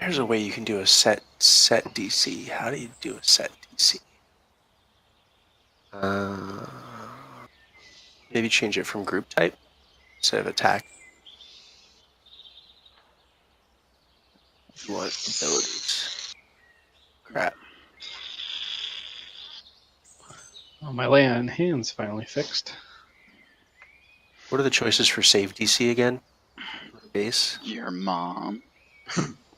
There's a way you can do a set DC. How do you do a set DC? Maybe change it from group type instead of attack. You want abilities. Crap. Oh, my lay on hands finally fixed. What are the choices for save DC again? Base. Your mom.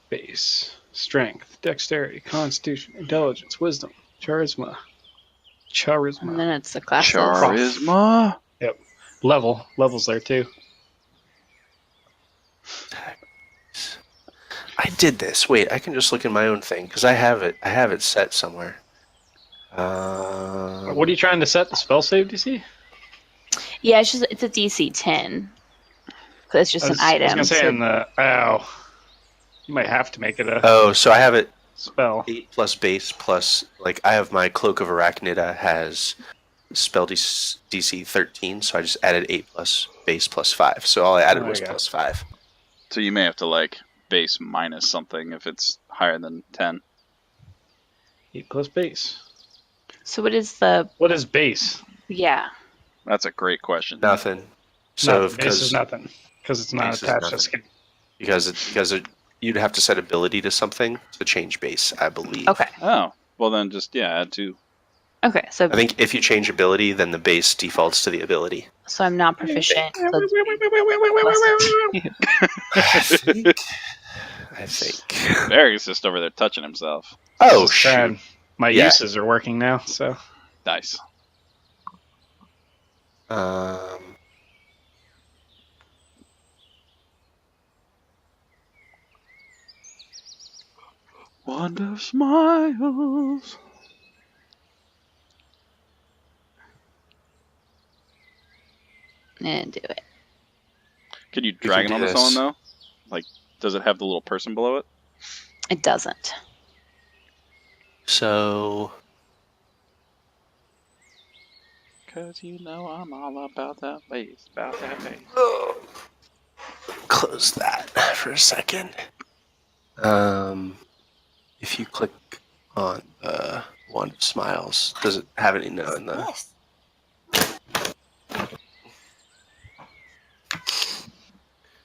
Base, strength, dexterity, constitution, intelligence, wisdom, charisma. And then it's the class level. Charisma. Yep. Levels there too. I did this. Wait, I can just look in my own thing because I have it set somewhere. What are you trying to set the spell save DC? Yeah, it's a DC 10. Because it's just an item. I was gonna say in the you might have to make it a Oh, so I have it spell. 8 plus base plus I have my Cloak of Arachnida has spell DC 13, so I just added 8 plus base plus 5. So all I added was plus 5. So you may have to base minus something if it's higher than 10. 8 plus base. So what is base? Yeah. That's a great question. Nothing. So base is nothing because it's not attached to skin. Because you'd have to set ability to something to change base, I believe. Okay. Oh, well then just add 2. Okay, so I think if you change ability, then the base defaults to the ability. So I'm not proficient. I think. Barry's just over there touching himself. Oh, shoot. My uses are working now, so. Nice. Wanda smiles. And do it. Can you drag it onto someone though? Does it have the little person below it? It doesn't. So. Cause I'm all about that base, Close that for a second. If you click on the Wand of Smiles, does it have any note in the?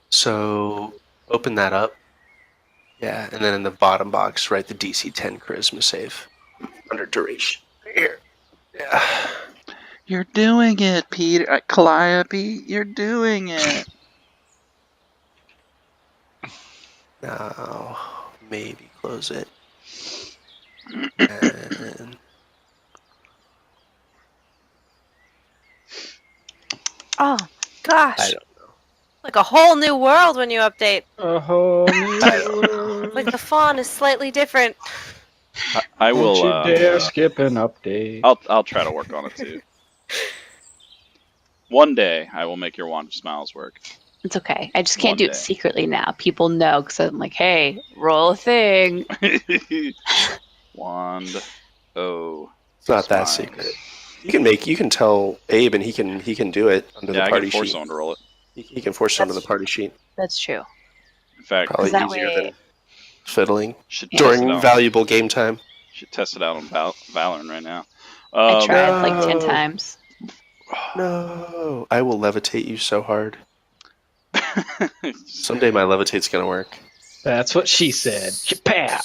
So open that up. Yeah, and then in the bottom box, write the DC 10 Charisma save under duration. Right here. Yeah. You're doing it, Peter. Calliope, you're doing it. Now, maybe close it. And... Oh, gosh. I don't know. Like a whole new world when you update. A whole new world. Like the font is slightly different. I will. Don't you dare skip an update. I'll try to work on it too. One day I will make your Wand of Smiles work. It's okay. I just can't do it secretly now. People know because I'm like, hey, roll a thing. Wand. Oh. It's not that secret. You can tell Abe, and he can do it under the party sheet. I can force someone to roll it. He can force it under the party sheet. That's true. In fact, probably that easier way... than fiddling during valuable game time. Should test it out on Valorant right now. I tried 10 times. No, I will levitate you so hard. Someday my levitate's gonna work. That's what she said. Pow!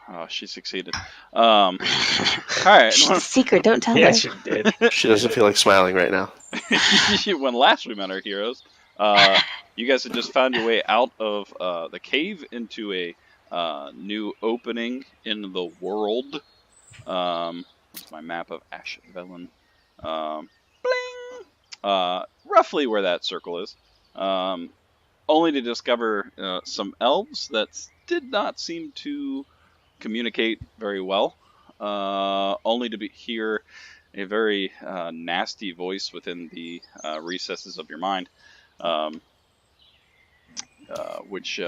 Oh, she succeeded. All right. She's a secret. Don't tell her. Yes, she did. She doesn't feel like smiling right now. When last we met our heroes, you guys had just found your way out of the cave into a new opening in the world. That's my map of Ashvelen. Bling! Roughly where that circle is. Only to discover some elves that did not seem to communicate very well. Only to hear a very nasty voice within the recesses of your mind, which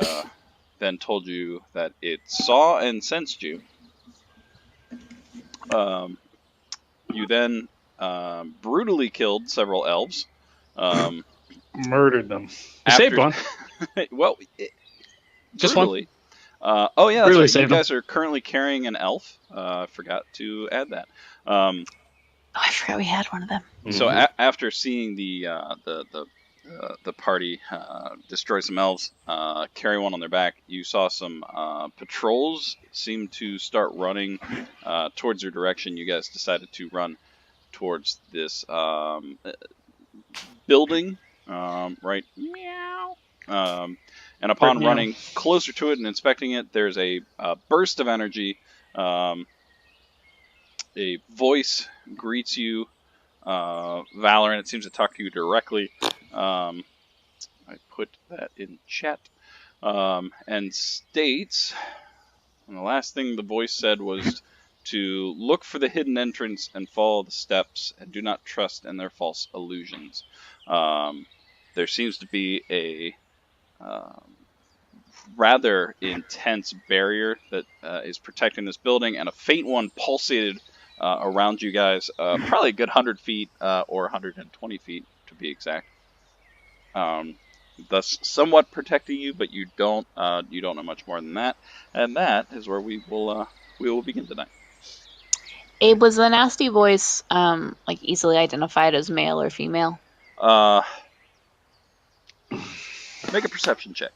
then told you that it saw and sensed you. You then brutally killed several elves. Murdered them. You saved one. Well, Just one. brutally. Oh yeah, that's Brutally right. You saved him. guys are currently carrying an elf. Forgot to add that. Oh, I forgot we had one of them. So after seeing the party destroy some elves, carry one on their back, you saw some patrols seem to start running towards your direction. You guys decided to run towards this building, right? Meow. And upon Meow. running closer to it and inspecting it, there's a burst of energy. A voice greets you, Valorant. It seems to talk to you directly. I put that in chat. And states, and the last thing the voice said was to look for the hidden entrance and follow the steps, and do not trust in their false illusions. There seems to be a rather intense barrier that is protecting this building, and a faint one pulsated around you guys, probably a good 100 feet or 120 feet to be exact. Thus, somewhat protecting you, but you don't know much more than that. And that is where we will begin tonight. Abe, was the nasty voice like easily identified as male or female? Make a perception check.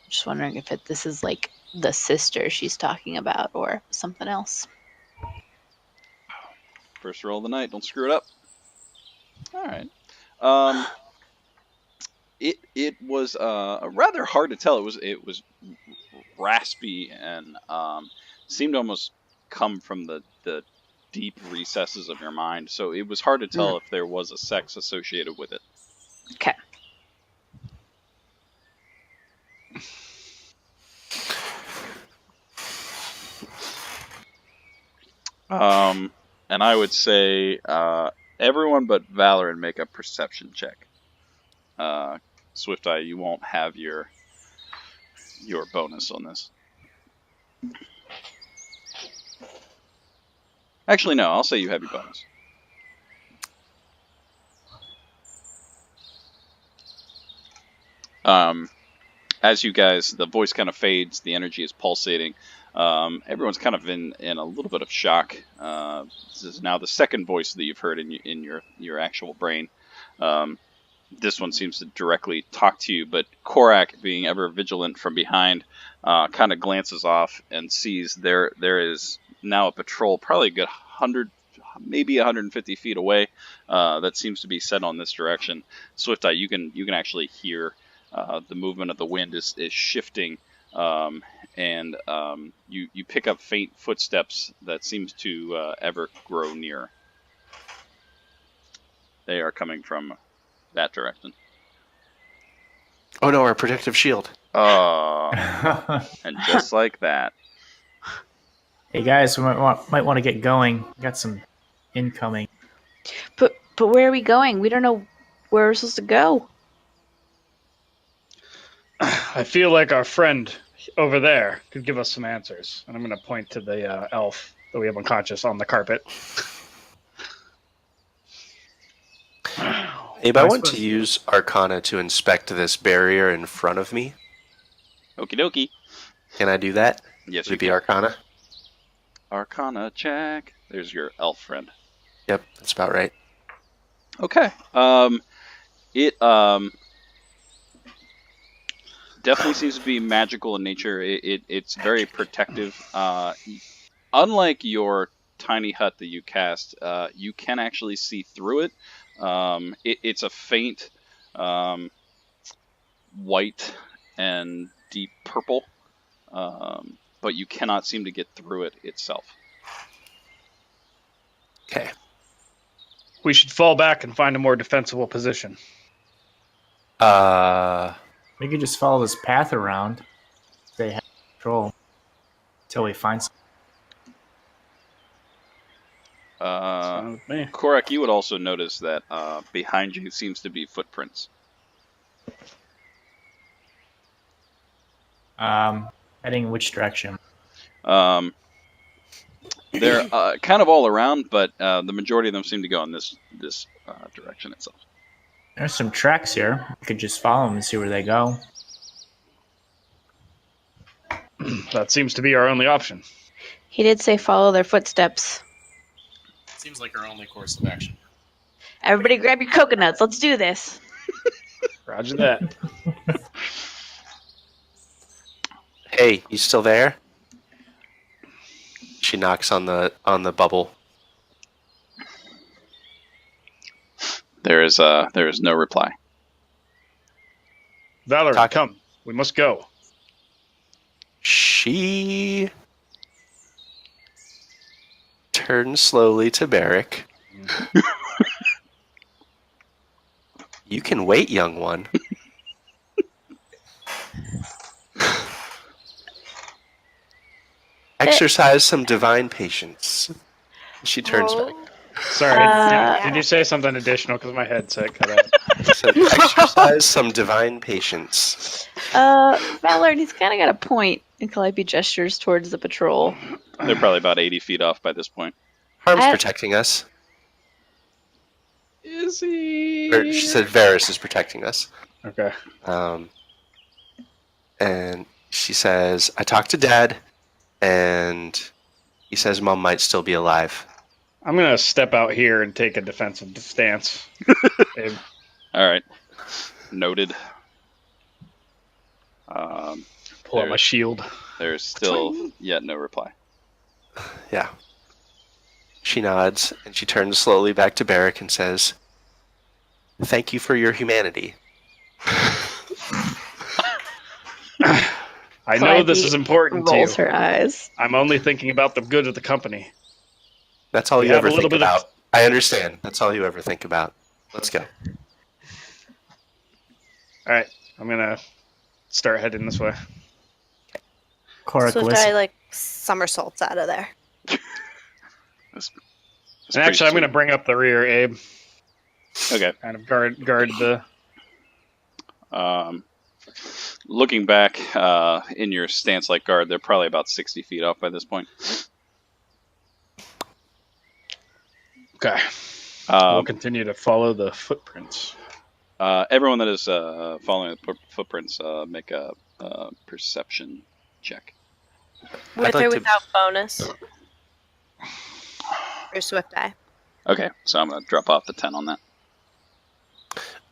Just wondering if this is like the sister she's talking about or something else. First roll of the night. Don't screw it up. All right. It was rather hard to tell. It was raspy and seemed to almost come from the deep recesses of your mind. So it was hard to tell if there was a sex associated with it. Okay. And I would say everyone but Valorant make a perception check. Swift Eye, you won't have your bonus on this. Actually, no. I'll say you have your bonus. As you guys, the voice kind of fades, the energy is pulsating. Everyone's kind of in a little bit of shock. This is now the second voice that you've heard in your actual brain. This one seems to directly talk to you, but Korak, being ever vigilant from behind, kind of glances off and sees there is now a patrol, probably a good 100, maybe 150 feet away, that seems to be set on this direction. Swift Eye, you can actually hear the movement of the wind is shifting, and you pick up faint footsteps that seems to ever grow nearer. They are coming from that direction. Oh no, our protective shield. And just like that. Hey guys, we might want to get going. We got some incoming. But where are we going? We don't know where we're supposed to go. I feel like our friend over there could give us some answers. And I'm going to point to the elf that we have unconscious on the carpet. Abe, I want to use Arcana to inspect this barrier in front of me. Okie dokie. Can I do that? Yes, Would you it be can. Arcana? Arcana check. There's your elf friend. Yep, that's about right. Okay. It definitely seems to be magical in nature. It's very protective. Unlike your tiny hut that you cast, you can actually see through it. It's a faint white and deep purple, but you cannot seem to get through it itself. Okay. We should fall back and find a more defensible position. We could just follow this path around. They have control until we find something. Fine with me. Korak, you would also notice that behind you seems to be footprints. Heading in which direction? They're kind of all around, but the majority of them seem to go in this direction itself. There's some tracks here. We could just follow them and see where they go. That seems to be our only option. He did say follow their footsteps. Seems like our only course of action. Everybody grab your coconuts. Let's do this. Roger that. Hey, you still there? She knocks on the bubble. There is no reply. Valor, Talk- come. We must go. She turns slowly to Barrick. You can wait, young one. Exercise some divine patience. She turns back. Sorry, did you say something additional? Because my headset cut out. Said, exercise some divine patience. Valor, he's kind of got a point. And Calliope gestures towards the patrol. They're probably about 80 feet off by this point. Harm's I- protecting us. Is he? She said Varys is protecting us. Okay. And she says, I talked to Dad, and he says Mom might still be alive. I'm going to step out here and take a defensive stance. Abe. All right. Noted. Pull out my shield. There's still yet no reply. Yeah. She nods, and she turns slowly back to Barrick and says, Thank you for your humanity. I know this is important to you. Rolls her eyes. I'm only thinking about the good of the company. That's all We you have ever a little think bit of- about. I understand. That's all you ever think about. Let's go. All right. I'm going to start heading this way. Korak Swift listen. Eye like somersaults out of there. That's And actually, I'm pretty going to bring up the rear, Abe. sweet. Okay. Kind of guard the... Looking back in your stance like guard, they're probably about 60 feet off by this point. Okay. We'll continue to follow the footprints. Everyone that is following the footprints, make a perception check. With like or to- without bonus. For Swift Eye. Okay, so I'm going to drop off the 10 on that.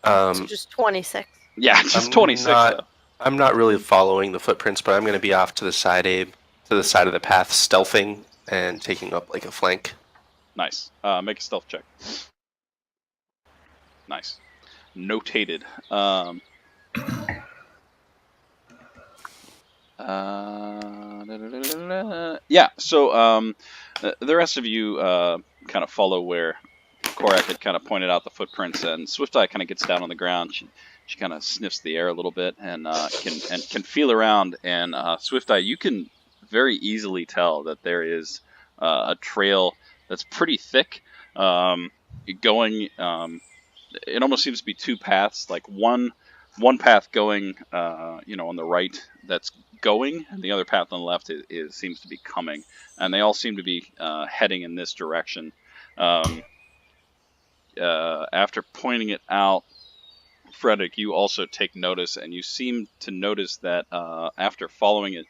So just 26. Yeah, just I'm 26. not- though. I'm not really following the footprints, but I'm going to be off to the side, Abe, to the side of the path, stealthing and taking up like a flank. Nice. Make a stealth check. Nice. Notated. Yeah, so the rest of you kind of follow where Korak had kind of pointed out the footprints, and Swift Eye kind of gets down on the ground. She kind of sniffs the air a little bit and can feel around. And Swift Eye, you can very easily tell that there is a trail that's pretty thick, going. It almost seems to be two paths, like one path going, on the right that's going, and the other path on the left is seems to be coming, and they all seem to be heading in this direction. After pointing it out, Frederick, you also take notice, and you seem to notice that after following it,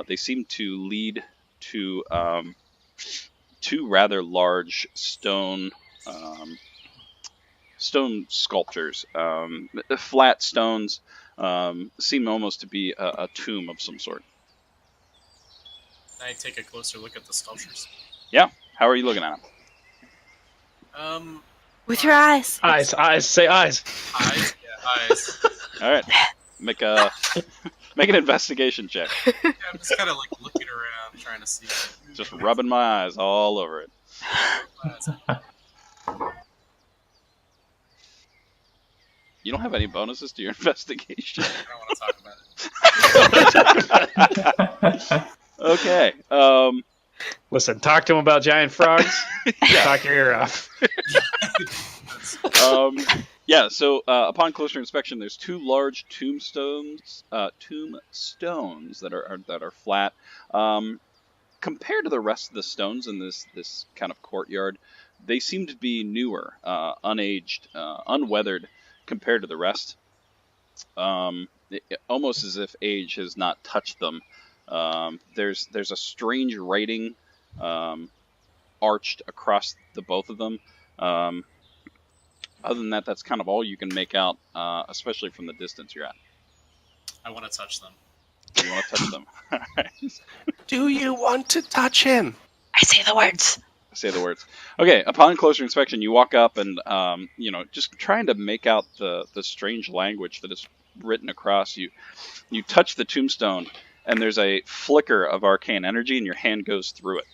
they seem to lead to two rather large stone sculptures, flat stones, seem almost to be a tomb of some sort. Can I take a closer look at the sculptures? Yeah, how are you looking at them? With your eyes. Eyes, say eyes. Eyes? Yeah, eyes. All right, make an investigation check. Yeah, I'm just kind of like looking around, trying to see. Just rubbing my eyes all over it. You don't have any bonuses to your investigation. I don't want to talk about it. Okay. Listen, talk to him about giant frogs. Talk your ear off. Yeah. So upon closer inspection, there's two large tombstones that are flat. Compared to the rest of the stones in this kind of courtyard, they seem to be newer, unaged, unweathered compared to the rest. Almost as if age has not touched them. There's a strange writing arched across the both of them. Other than that, that's kind of all you can make out, especially from the distance you're at. I want to touch them. You want to touch them? Alright. Do you want to touch him? I say the words. Say the words. Okay. Upon closer inspection, you walk up and just trying to make out the strange language that is written across. You touch the tombstone, and there's a flicker of arcane energy, and your hand goes through it.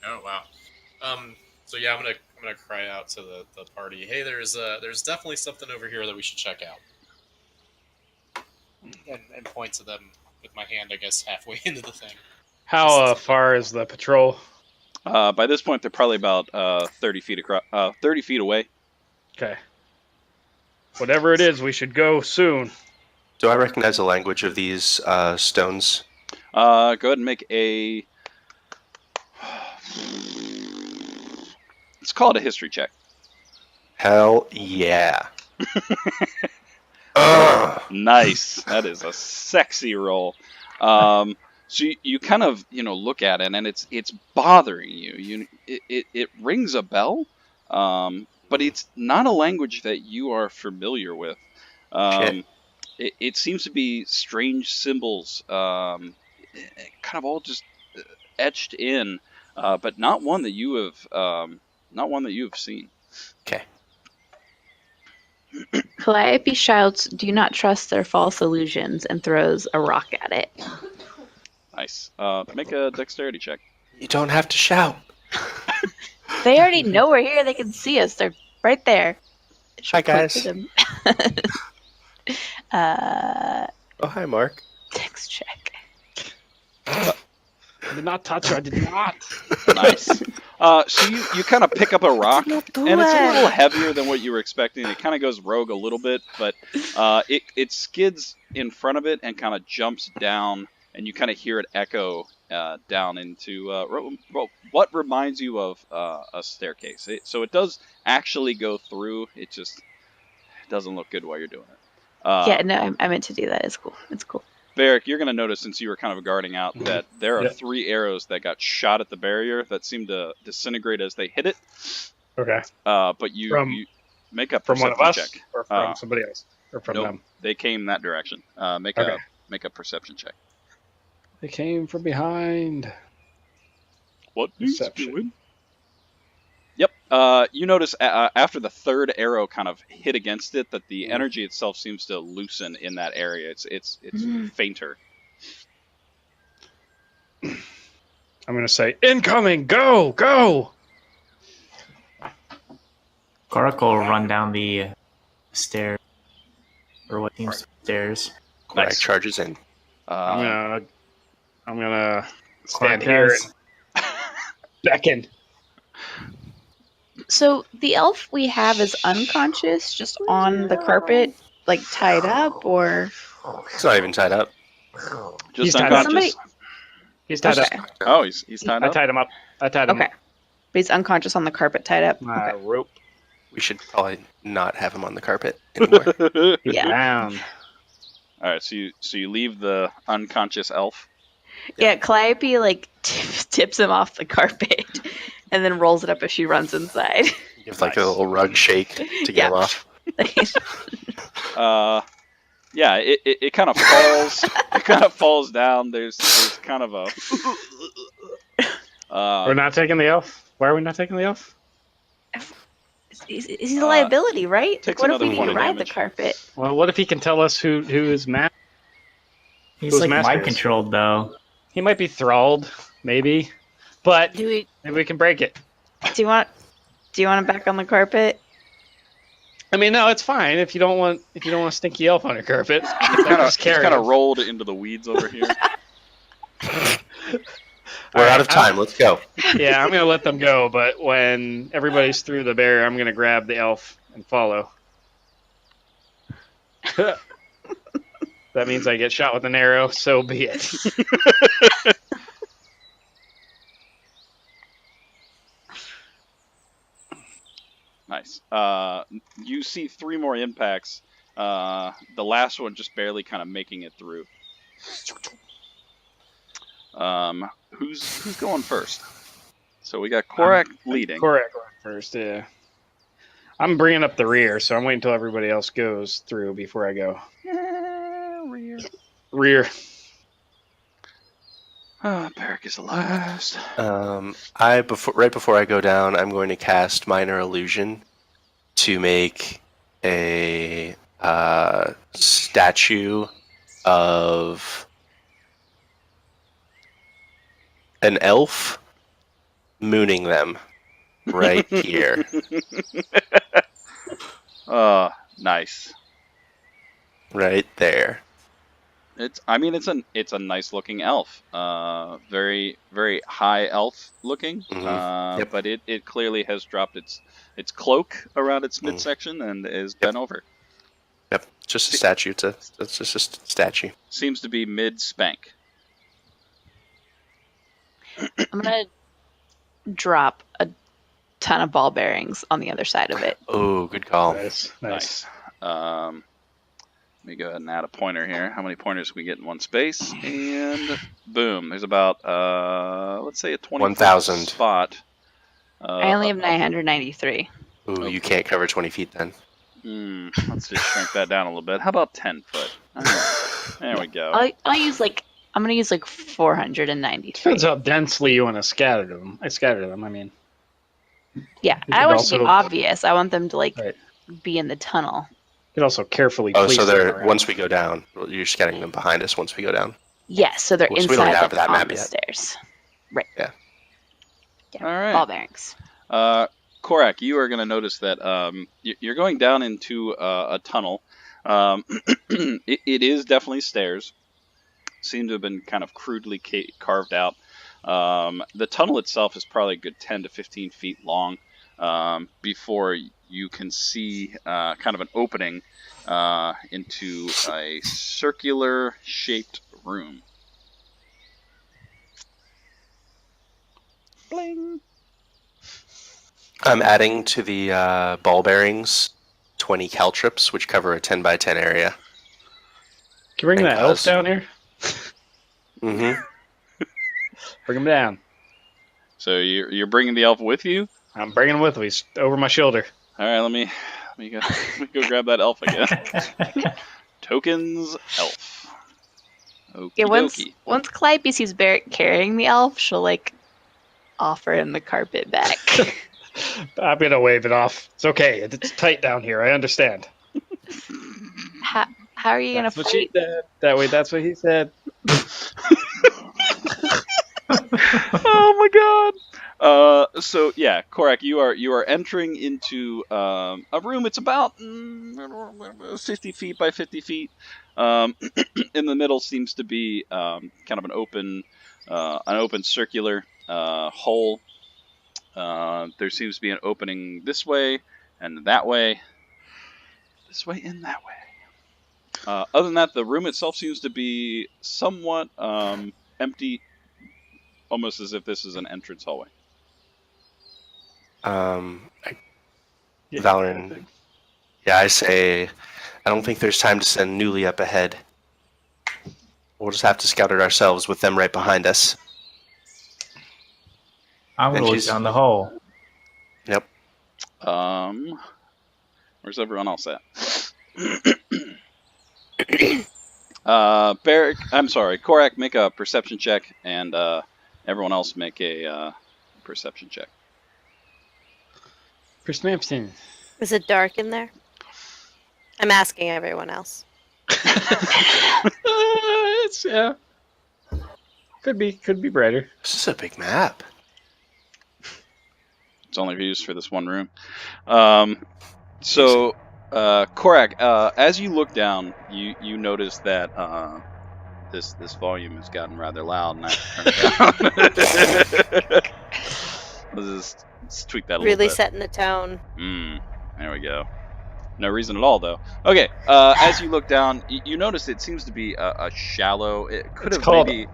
Oh wow. So yeah, I'm gonna cry out to the party. Hey, there's definitely something over here that we should check out. And point to them with my hand, I guess, halfway into the thing. How far is the patrol? By this point, they're probably about 30 feet across, 30 feet away. Okay. Whatever it is, we should go soon. Do I recognize the language of these stones? Go ahead and make a. Let's call it a history check. Hell yeah. Ugh. Nice. That is a sexy roll. So you kind of look at it, and it's bothering you. It rings a bell, but it's not a language that you are familiar with. It seems to be strange symbols, kind of all just etched in, but not one that you have seen. Okay. Calliope shouts, "Do not trust their false illusions," and throws a rock at it. Nice. Make a dexterity check. You don't have to shout. They already know we're here. They can see us. They're right there. Hi, guys. Them. Oh, hi, Mark. Dex check. I did not touch her. I did not. Nice. So you kind of pick up a rock, and it's a little heavier than what you were expecting. It kind of goes rogue a little bit, but it skids in front of it and kind of jumps down, and you kind of hear it echo down into what reminds you of a staircase. So it does actually go through. It just doesn't look good while you're doing it. Yeah, no, I meant to do that. It's cool. It's cool. Barrick, you're going to notice, since you were kind of guarding out, that there are 3 arrows that got shot at the barrier that seem to disintegrate as they hit it. Okay. But you make a From one perception of us, check. or from somebody else, or from Nope, them. they came that direction. Make a perception check. They came from behind. What? Perception. Yep. You notice after the 3rd arrow kind of hit against it that the energy itself seems to loosen in that area. It's fainter. I'm gonna say, "Incoming! Go! Go!" Korak will run down the stairs, or what seems to be stairs. Korak Nice. charges in. I'm gonna Korak stand here does. and beckon. So the elf we have is unconscious, just on the carpet, like tied up, or It's not even tied up. Just He's tied up. unconscious. He's tied Okay. up. Oh, he's tied I up. tied him up. I tied him okay, but he's unconscious on the carpet, tied up. up. Okay. Rope. We should probably not have him on the carpet anymore. Yeah. Down. All right, so you leave the unconscious elf. Yeah, Calliope like tips him off the carpet, and then rolls it up as she runs inside. Give like a little rug shake to get him off. Yeah, it kind of falls. It kind of falls down. There's kind of a. We're not taking the elf. Why are we not taking the elf? He's a liability, right? takes What if another we need point to of ride damage. the carpet? Well, what if he can tell us who is Matt? He's Who's like master mind is? controlled though. He might be thralled, maybe, but Do maybe we can break it. Do you want him back on the carpet? I mean, no, it's fine if you don't want a stinky elf on your carpet. He's kind of rolled into the weeds over here. We're out of time. Let's go. Yeah, I'm gonna let them go, but when everybody's through the barrier, I'm gonna grab the elf and follow. That means I get shot with an arrow. So be it. Nice. You see 3 more impacts. The last one just barely kind of making it through. Who's going first? So we got Korak leading. Korak going first, yeah. I'm bringing up the rear, so I'm waiting until everybody else goes through before I go. Rear. Beric is the last. Right before I go down, I'm going to cast Minor Illusion to make a statue of an elf mooning them right here. Nice. Right there. It's a nice looking elf. Very very high elf looking. Yep. But it clearly has dropped its cloak around its midsection and is bent over. Yep, just a statue. It's just a statue. Seems to be mid spank. I'm gonna drop a ton of ball bearings on the other side of it. Oh, good call. Nice. Let me go ahead and add a pointer here. How many pointers can we get in one space? And boom, there's about let's say a 20 1,000 spot. I only have 993. Ooh, Okay. you can't cover 20 feet then. Let's just shrink that down a little bit. How about 10 foot? There we go. I'm gonna use like 493. Depends how densely you want to scatter them. I scatter them. I mean, Yeah, You I could want it also- to be obvious. I want them to Right. be in the tunnel. you could also carefully. Oh, place so them they're around. once we go down, you're scanning them behind us once we go down. Yes, so they're So we don't inside have the, that on map the yet. stairs. Yeah. Yeah, All right. ball bearings. Korak, you are going to notice that you're going down into a tunnel. It is definitely stairs. Seem to have been kind of crudely carved out. The tunnel itself is probably a good 10 to 15 feet long before you can see kind of an opening into a circular-shaped room. Bling! I'm adding to the ball bearings 20 caltrips, which cover a 10 by 10 area. Can you bring that elf down here? Mm-hmm. Bring him down. So you're bringing the elf with you? I'm bringing him with me. He's over my shoulder. All right, let me go grab that elf again. Tokens elf. Okie Yeah, dokie. once Calliope sees Barrett carrying the elf, she'll offer him the carpet back. I'm gonna wave it off. It's okay. It's tight down here. I understand. how are you gonna That's what she fight? said. That way, that's what he said. Oh my god. So yeah, Korak, you are entering into a room. It's about 50 feet by 50 feet. In the middle seems to be kind of an open circular hole. There seems to be an opening this way and that way, this way and that way. Other than that, the room itself seems to be somewhat empty, almost as if this is an entrance hallway. Valoran, yeah, I say, I don't think there's time to send Newly up ahead. We'll just have to scout it ourselves with them right behind us. I'm And gonna look she's- down the hole. Yep. Where's everyone else at? Korak, make a perception check, and everyone else make a perception check. Perception. Is it dark in there? I'm asking everyone else. It's could be brighter. This is a big map. It's only used for this one room. Korak, as you look down, you notice that this volume has gotten rather loud, and I have to turn it down. Let's tweak that a little Really bit. setting the tone. There we go. No reason at all, though. Okay, as you look down, you notice it seems to be a shallow. It could It's have called- maybe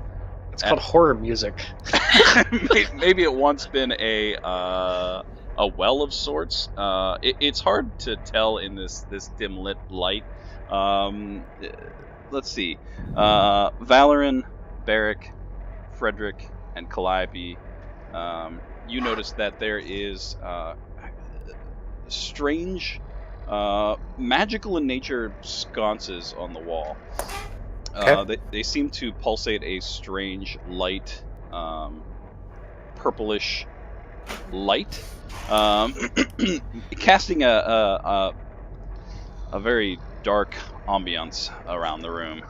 It's called horror music. maybe it once been a well of sorts. It's hard to tell in this dim lit light. Let's see. Valoran, Beric, Frederick, and Calliope, you notice that there is strange, magical in nature sconces on the wall. They seem to pulsate a strange light, purplish light, casting a very dark ambiance around the room.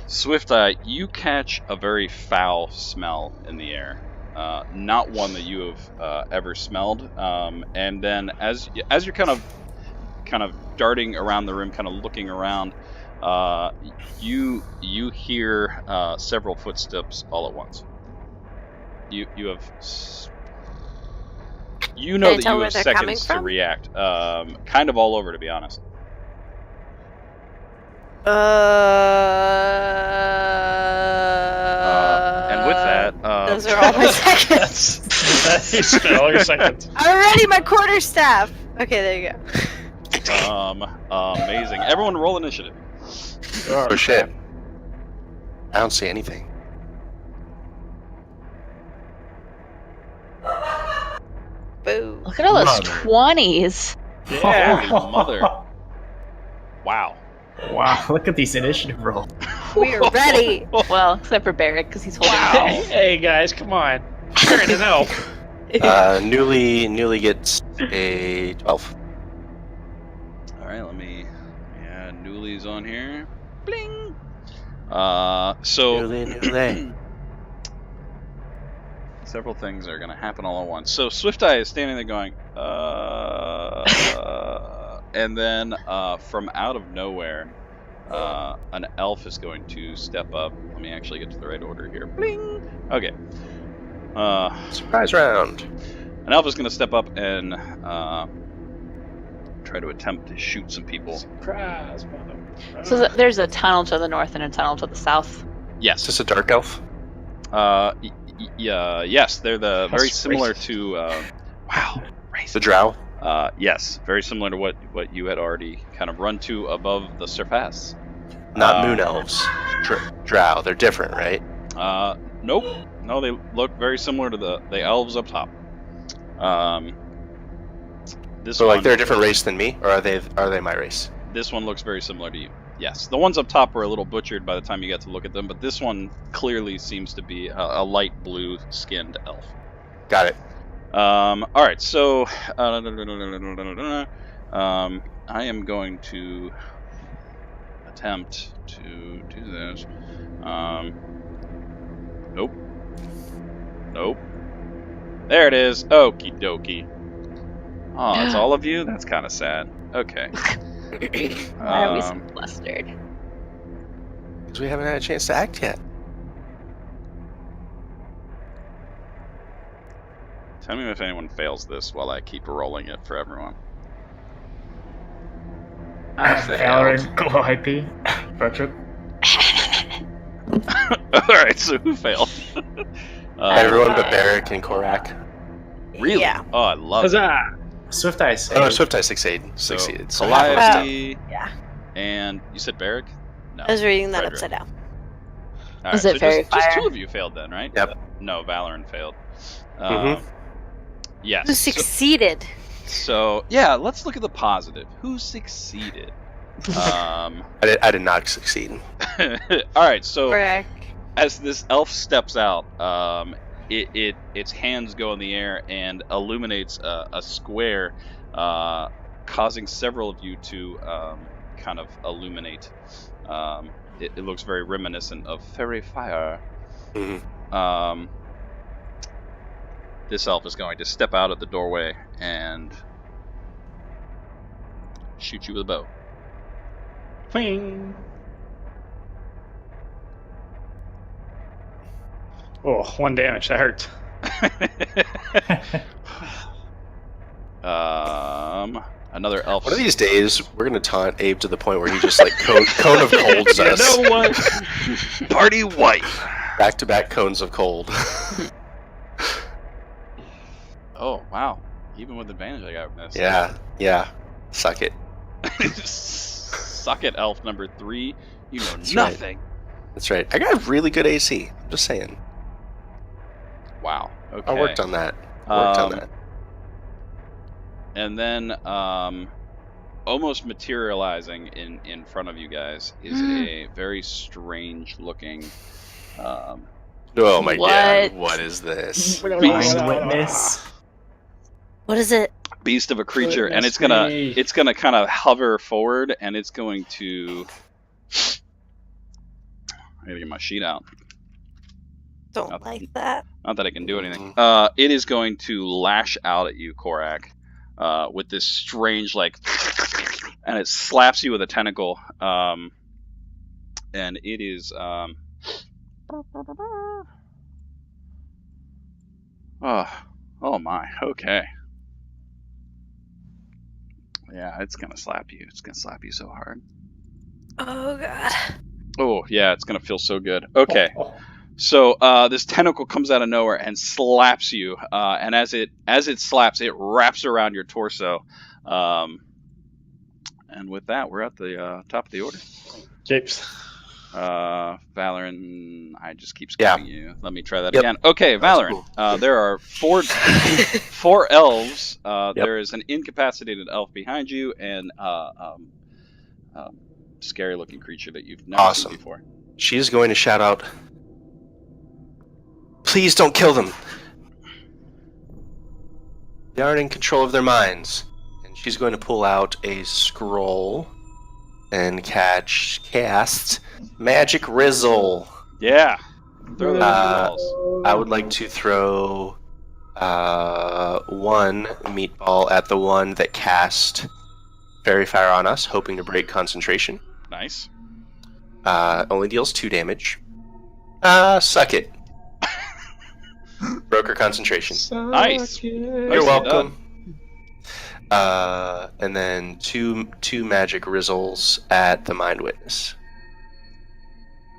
Swift Eye, you catch a very foul smell in the air. Not one that you have ever smelled. And then as you're kind of darting around the room, kind of looking around, you hear several footsteps all at once. You have you know Can I that tell you where have they're coming seconds to from? react. Kind of all over, to be honest. And with that, those are all my seconds. You spent all your seconds. Already my quarterstaff. Okay, there you go. Amazing. Everyone roll initiative. Oh shit! I don't see anything. Boo. Look at all those Mother. 20s. Holy mother. Wow. Wow, look at these initiative rolls. We are ready. Well, except for Barrick, because he's holding Wow. it. Hey guys, come on. Turn it out. Newly gets a 12. Alright, let me add Newly's on here. Bling! So Newly. several things are gonna happen all at once. So Swift Eye is standing there going, and then from out of nowhere, an elf is going to step up. Let me actually get to the right order here. Bling! Okay. Surprise round. An elf is going to step up and try to attempt to shoot some people. Surprise, mother. So there's a tunnel to the north and a tunnel to the south. Is Yes. this a dark elf? Yes, they're very That's similar racist. to. Wow, The drow? yes, very similar to what you had already kind of run to above the surface. Not moon elves. Drow. They're different, right? Nope. No, they look very similar to the elves up top. This So one, like they're a different race than me, or are they my race? This one looks very similar to you. Yes, the ones up top were a little butchered by the time you got to look at them, but this one clearly seems to be a light blue skinned elf. Got it. All right, so I am going to attempt to do this. Nope. There it is. Okie dokie. Oh, that's all of you? That's kind of sad. Okay. Why are we so flustered? Because we haven't had a chance to act yet. Tell me if anyone fails this while I keep rolling it for everyone. Valorant, Calliope, Frederick. Alright, so who failed? Everyone but Barrick and Korak. Really? Yeah. Oh, I love it. Huzzah! Swift Eyes. Oh, Swift Eye succeeded. So, So half of us did. Calliope, Yeah. and you said Barrick? No. I was reading that Frederick. upside down. All Was right, it so Fairy just Fire? two of you failed then, right? Yep. No, Valorant failed. Mhm. Yes. Who succeeded? So, yeah, let's look at the positive. Who succeeded? I did not succeed. All right, so Frick. as this elf steps out, its hands go in the air and illuminates a square, causing several of you to kind of illuminate. It looks very reminiscent of Fairy Fire. Mhm. This elf is going to step out at the doorway and shoot you with a bow. Ping. Oh, 1 damage. That hurt. Another elf. One of these days, we're gonna taunt Abe to the point where he just like cone of colds us. You know what? Party white. Back-to-back cones of cold. Oh wow! Even with advantage, I got missed. Yeah. Suck it. Suck it, elf number 3. You know That's nothing. That's right. I got really good AC. I'm just saying. Wow. Okay. I worked on that. I worked on that. And then, almost materializing in front of you guys is a very strange looking. Oh my What? god! What is this? Mind witness. What is it? Beast of a creature, and Witness it's gonna kind of hover forward, and it's going to. I gotta get my sheet out. Don't Nothing. like that. Not that I can do anything. It is going to lash out at you, Korak, with this strange and it slaps you with a tentacle. And it is. Oh my. Okay. Yeah, it's gonna slap you. It's gonna slap you so hard. Oh god. Oh yeah, it's gonna feel so good. Okay. So this tentacle comes out of nowhere and slaps you, and as it slaps, it wraps around your torso. And with that, we're at the top of the order. Japes. Valoran, I just keep skipping you. Let me try that Yep. again. Okay, That's Valoran. cool. There are four elves. There is an incapacitated elf behind you, and scary-looking creature that you've never Awesome. seen before. She is going to shout out, "Please don't kill them. They aren't in control of their minds." And she's going to pull out a scroll and cast Magic Rizzle. Yeah. Throw those Uh, balls. I would like to throw one meatball at the one that cast Fairy Fire on us, hoping to break concentration. Nice. Only deals 2 damage. Suck it. Broke her concentration. Nice. You're Nicely welcome. And then two magic rizzles at the Mind Witness.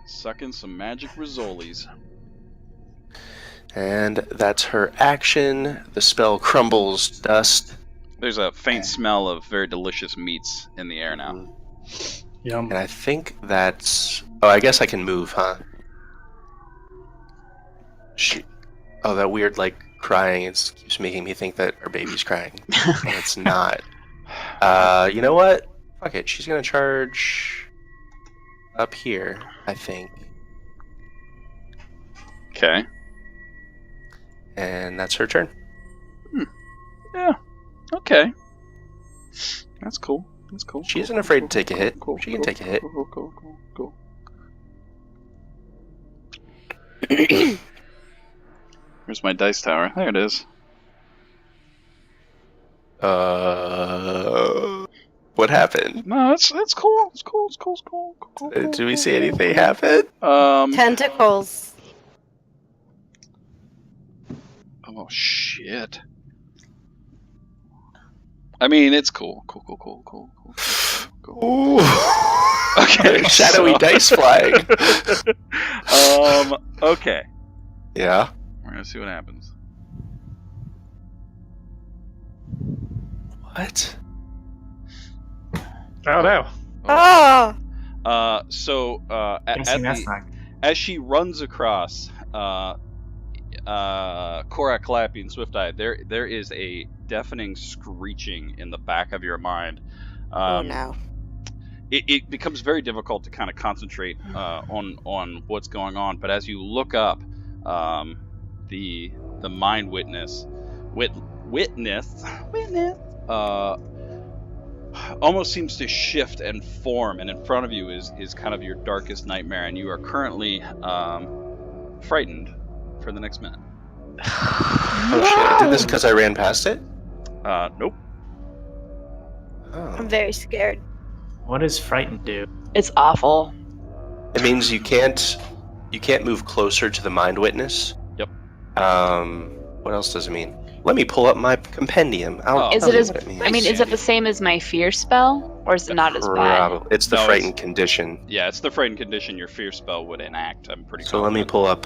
Sucking some magic Rizzolis. And that's her action. The spell crumbles to dust. There's a faint smell of very delicious meats in the air now. Yum. And I think that's... Oh, I guess I can move, huh? Oh, that weird, crying. It keeps making me think that our baby's crying. And it's not. You know what? Fuck it. She's gonna charge up here, I think. Okay. And that's her turn. Yeah. Okay. That's cool. That's cool. She isn't afraid to take a hit. Cool, She can cool, take a hit. Cool. Where's my dice tower? There it is. What happened? No, it's cool. It's cool. Do we see anything happen? Tentacles. Oh shit. I mean, it's cool. Cool. Ooh. Okay. Shadowy so- dice flying. Okay. Yeah. We're gonna see what happens. What? Oh no. Oh! Guessing that's not. As she runs across Korak, Calliope, and Swift Eye, there is a deafening screeching in the back of your mind. Oh no. It becomes very difficult to kind of concentrate on what's going on. But as you look up, the Mind Witness almost seems to shift and form, and in front of you is kind of your darkest nightmare, and you are currently frightened for the next minute. Oh shit! I did this because I ran past it. Nope. I'm Oh. very scared. What does frightened do? It's awful. It means you can't move closer to the Mind Witness. Yep. What else does it mean? Let me pull up my compendium. I'll Oh. Is tell it you as? what it means. I mean, is it the same as my fear spell, or is it not as bad? Probably. It's the No, frightened condition. Yeah, it's the frightened condition your fear spell would enact. I'm pretty. So let me confident. pull up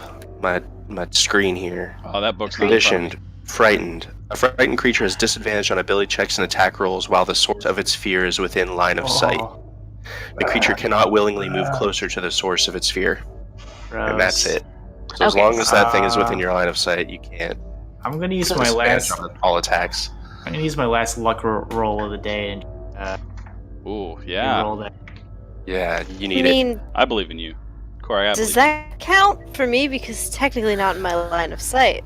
my screen here. Oh, that book's not in front of me. Conditioned, frightened. A frightened creature has disadvantage on ability checks and attack rolls while the source of its fear is within line of sight. Oh, The creature cannot willingly move closer to the source of its fear. and that's Gross. it. So as Okay. long as that thing is within your line of sight, you can't. I'm gonna use my disadvantage last. on all attacks. I'm gonna use my last luck roll of the day and Ooh, yeah. roll that. Yeah, you I need it. mean, I believe in you. Corey, I does believe that count for me? Because it's technically not in my line of sight.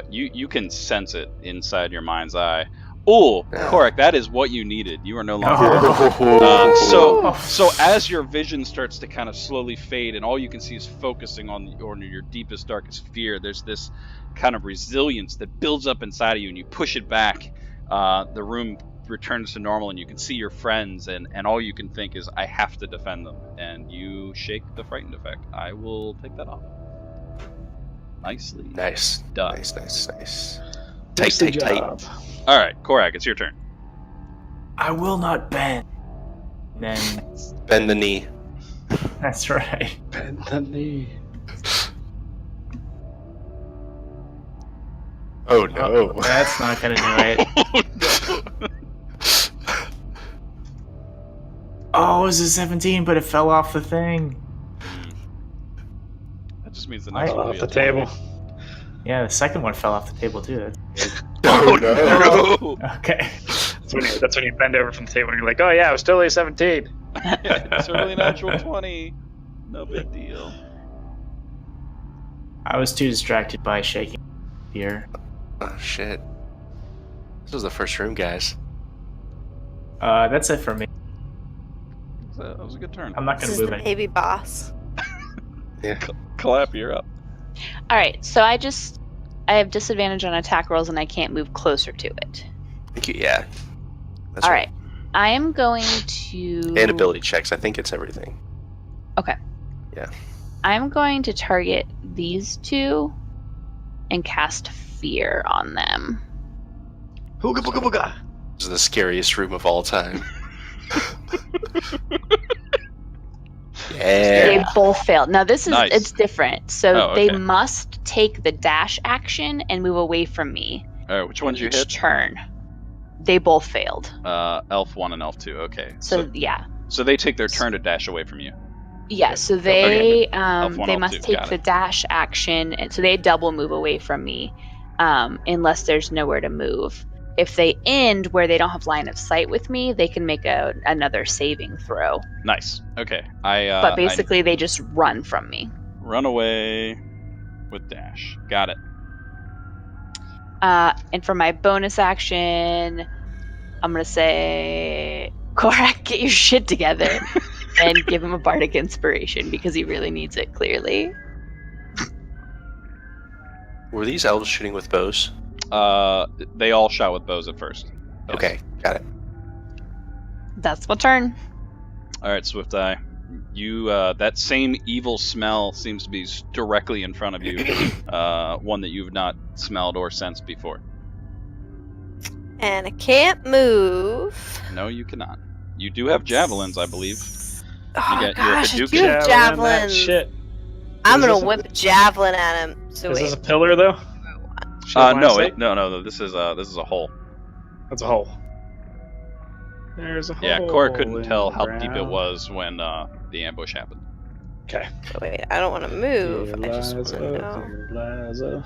you can sense it inside your mind's eye. Ooh, Yeah. Korak, that is what you needed. You are no longer. Oh. So as your vision starts to kind of slowly fade, and all you can see is focusing on your deepest, darkest fear, there's this kind of resilience that builds up inside of you, and you push it back. The room returns to normal, and you can see your friends, and all you can think is, I have to defend them. And you shake the frightened effect. I will take that off. Nicely Nice. done. Nice. Nicely Tight. job. All right, Korak, it's your turn. I will not bend. And then Bend the knee. that's right. Bend the knee. Oh no. That's not gonna do it. Oh, it was a 17, but it fell off the thing. That just means the I next one Off will be the a 20. table. Yeah, the second one fell off the table too. That's good. Oh no. No! Okay. That's when you bend over from the table and you're like, oh yeah, it was totally a 17. It's a really natural 20. No big deal. I was too distracted by shaking here. Oh shit. This was the first room, guys. That's it for me. That was a good turn. I'm not This gonna is move the it. baby boss. Yeah. Clap, you're up. All right, so I have disadvantage on attack rolls and I can't move closer to it. Thank you. Yeah. That's All right, I am going to. And ability checks. I think it's everything. Okay. Yeah. I'm going to target these two and cast fear on them. Hooga booga booga. This is the scariest room of all time. They Yeah. both failed. Now this is Nice. it's different. So Oh, they okay. must take the dash action and move away from me All right, which ones you each hit? turn. They both failed. Elf 1 and Elf 2. Okay. So yeah. So they take their turn to dash away from you. Yeah, so they Elf one, they elf must two, take got the it. dash action, and so they double move away from me, unless there's nowhere to move. If they end where they don't have line of sight with me, they can make another saving throw. Nice. Okay. But basically, they just run from me. Run away with dash. Got it. And for my bonus action, I'm gonna say, Korak, get your shit together, and give him a bardic inspiration because he really needs it. Clearly. Were these elves shooting with bows? They all shot with bows at first. Yes. Okay, got it. That's my turn. All right, Swift Eye. You that same evil smell seems to be directly in front of you. One that you've not smelled or sensed before. And I can't move. No, you cannot. You do have javelins, I believe. Oh got your gosh, I Hadouken. do have That javelins. shit. I'm Is gonna this- whip a javelin at him. So Is wait. this a pillar though? Should I line of No, sight? no. This is a hole. That's a hole. There's a hole. Yeah, Cora couldn't in tell the how deep it ground. was when the ambush happened. Okay. Wait, I don't want to move. I just want to know. Dear Liza.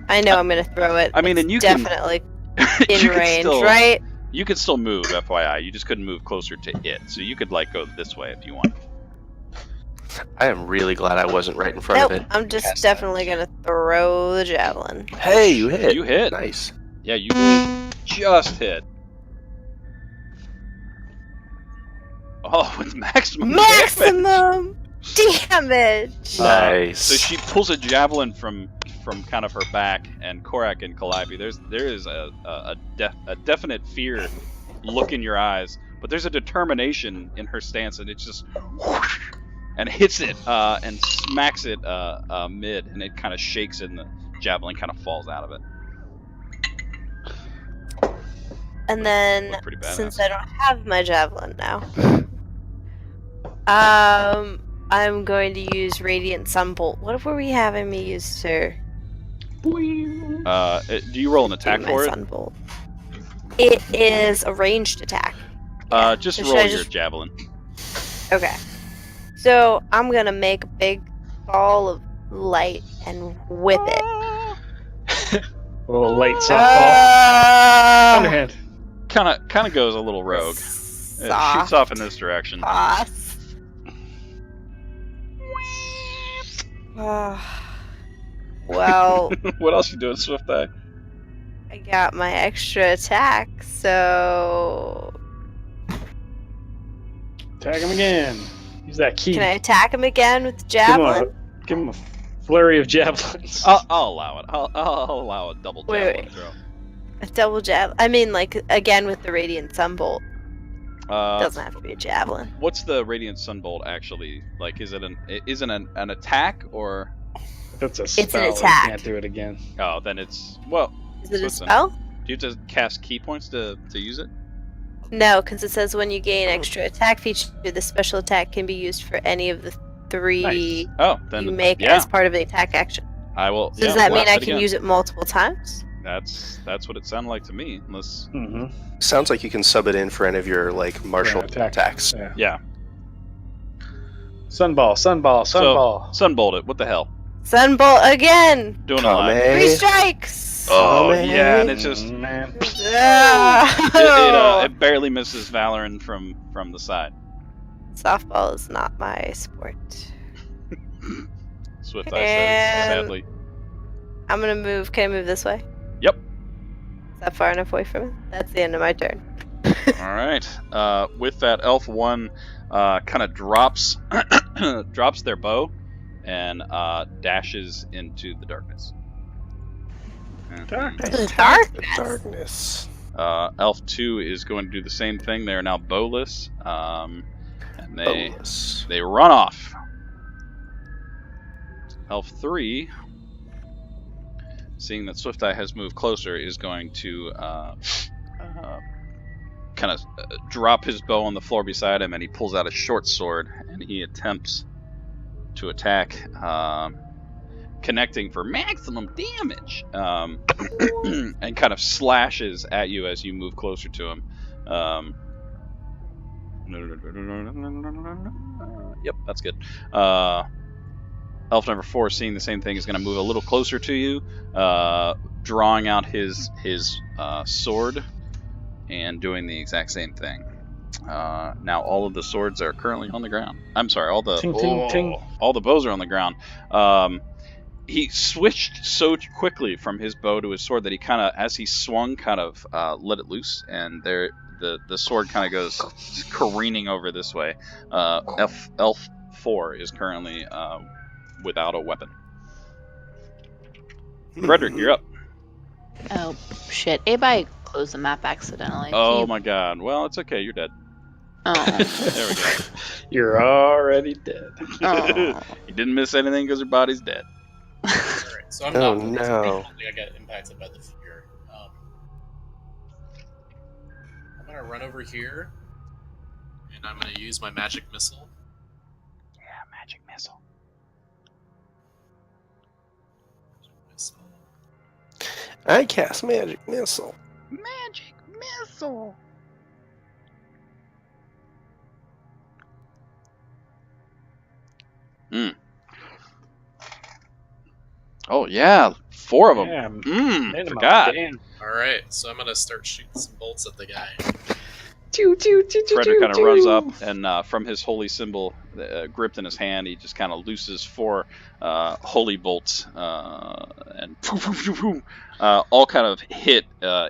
I know I'm gonna throw it. I mean, It's and you can- definitely You in could range, still- right? You could still move, FYI. You just couldn't move closer to it. So you could like go this way if you want. I am really glad I wasn't right in front Nope. of it. I'm just Cast definitely gonna throw the javelin. Hey, you hit. You hit. Nice. Yeah, you just hit. Oh, with maximum damage. Maximum damage. Nice. So she pulls a javelin from kind of her back, and Korak and Calliope, there is a definite fear look in your eyes, but there's a determination in her stance, and it's just whoosh, and hits it and smacks it mid, and it kind of shakes it, and the javelin kind of falls out of it. And then, Look pretty badass. since I don't have my javelin now, I'm going to use Radiant Sunbolt. What were we having me use, sir? Do you roll an attack My for it? Sunbolt. It is a ranged attack. Just So roll should I your just- javelin. Okay. So I'm gonna make a big ball of light and whip it. Ah. A little late softball. Underhand. Kind of goes a little rogue. It shoots off in this direction. Well, What else you doing, Swift Eye? I got my extra attack, so Tag him again. Use that key. can I attack him again with the Give him javelin? give him a flurry of javelins. I'll allow it. I'll allow a double javelin Wait. throw. A double javelin. I mean, like again with the radiant sunbolt. Uh, Doesn't have to be a javelin. what's the radiant sunbolt actually like? Is it an attack or? That's a an spell. You attack. can't do it again. Oh, then it's well. Is it a listen, spell? Do you have to cast key points to use it? No, because it says when you gain extra attack feature, the special attack can be used for any of the 3 Nice. Oh, then you make yeah. as part of the attack action. I will. So does yeah, that mean blast I it can again. use it multiple times? That's what it sounded like to me. Unless Mm-hmm. Sounds like you can sub it in for any of your like martial attacks. Yeah. yeah, Sunball, sunball, sunball. sunbolt it. What the hell? Sunbolt again! Doing a Come lot. in. 3 strikes! Oh man. yeah, and it's just Man. Ah! it barely misses Valoran from the side. Softball is not my sport. Swift Eye says And- sadly. I'm gonna move. Can I move this way? Yep. Is that far enough away from it? That's the end of my turn. All right. With that, Elf 1 kind of drops drops their bow and dashes into the darkness. Darkness. The darkness. Darkness. Elf 2 is going to do the same thing. They are now bowless, and Boneless. they run off. Elf 3, seeing that Swift Eye has moved closer, is going to kind of drop his bow on the floor beside him, and he pulls out a short sword and he attempts to attack, connecting for maximum damage, and kind of slashes at you as you move closer to him. Yep, that's good. Elf number 4, seeing the same thing, is going to move a little closer to you, drawing out his sword and doing the exact same thing. Now all of the swords are currently on the ground. I'm sorry, all the Ting, ting, ting. all the bows are on the ground. He switched so quickly from his bow to his sword that he kind of, as he swung, kind of let it loose, and the sword kind of goes careening over this way. Elf 4 is currently without a weapon. Frederick, you're up. Oh shit! Abai closed the map accidentally. Oh my god. Well, it's okay. You're dead. Oh. There we go. You're already dead. Oh. You didn't miss anything because your body's dead. Alright, so I'm Oh, not. no. I don't think I got impacted by the fear. I'm gonna run over here, and I'm gonna use my magic missile. Yeah, magic missile. I cast magic missile. Magic missile. Oh yeah, 4 of them. Yeah, Mmm, made him up. forgot. Damn. Alright, so I'm gonna start shooting some bolts at the guy. Frederick kind of runs up, and from his holy symbol gripped in his hand, he just kind of looses 4 holy bolts, and all kind of hit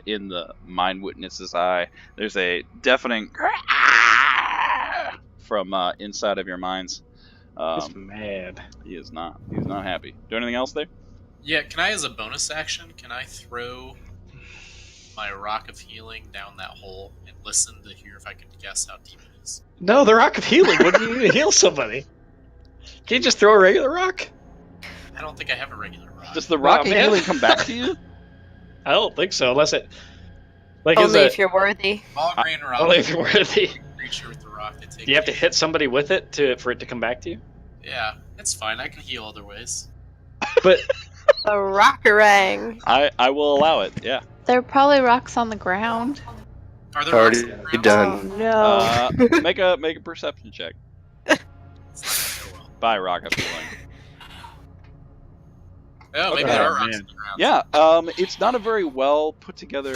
in the Mind Witness's eye. There's a deafening from inside of your minds. He's mad. He is not. He's not happy. Do anything else there? Yeah, can I, as a bonus action, can I throw my rock of healing down that hole and listen to hear if I can guess how deep it is? No, the rock of healing. What do you need to heal somebody? Can't you just throw a regular rock? I don't think I have a regular rock. Does the rock of man. healing come back to you? I don't think so, unless it. Like, is Only it if you're worthy. Ball green rock. only if you're worthy? Creature with the rock. They take Do you have to damage. hit somebody with it for it to come back to you? Yeah, it's fine. I can heal other ways. But A rockarang. I will allow it. Yeah. There are probably rocks on the ground. Are there rocks Already on the ground? done. Oh, no. Make a perception check. It's not gonna go well. By rock of healing. Oh, maybe Okay. there are Oh, rocks man. in the ground. Yeah, it's not a very well put together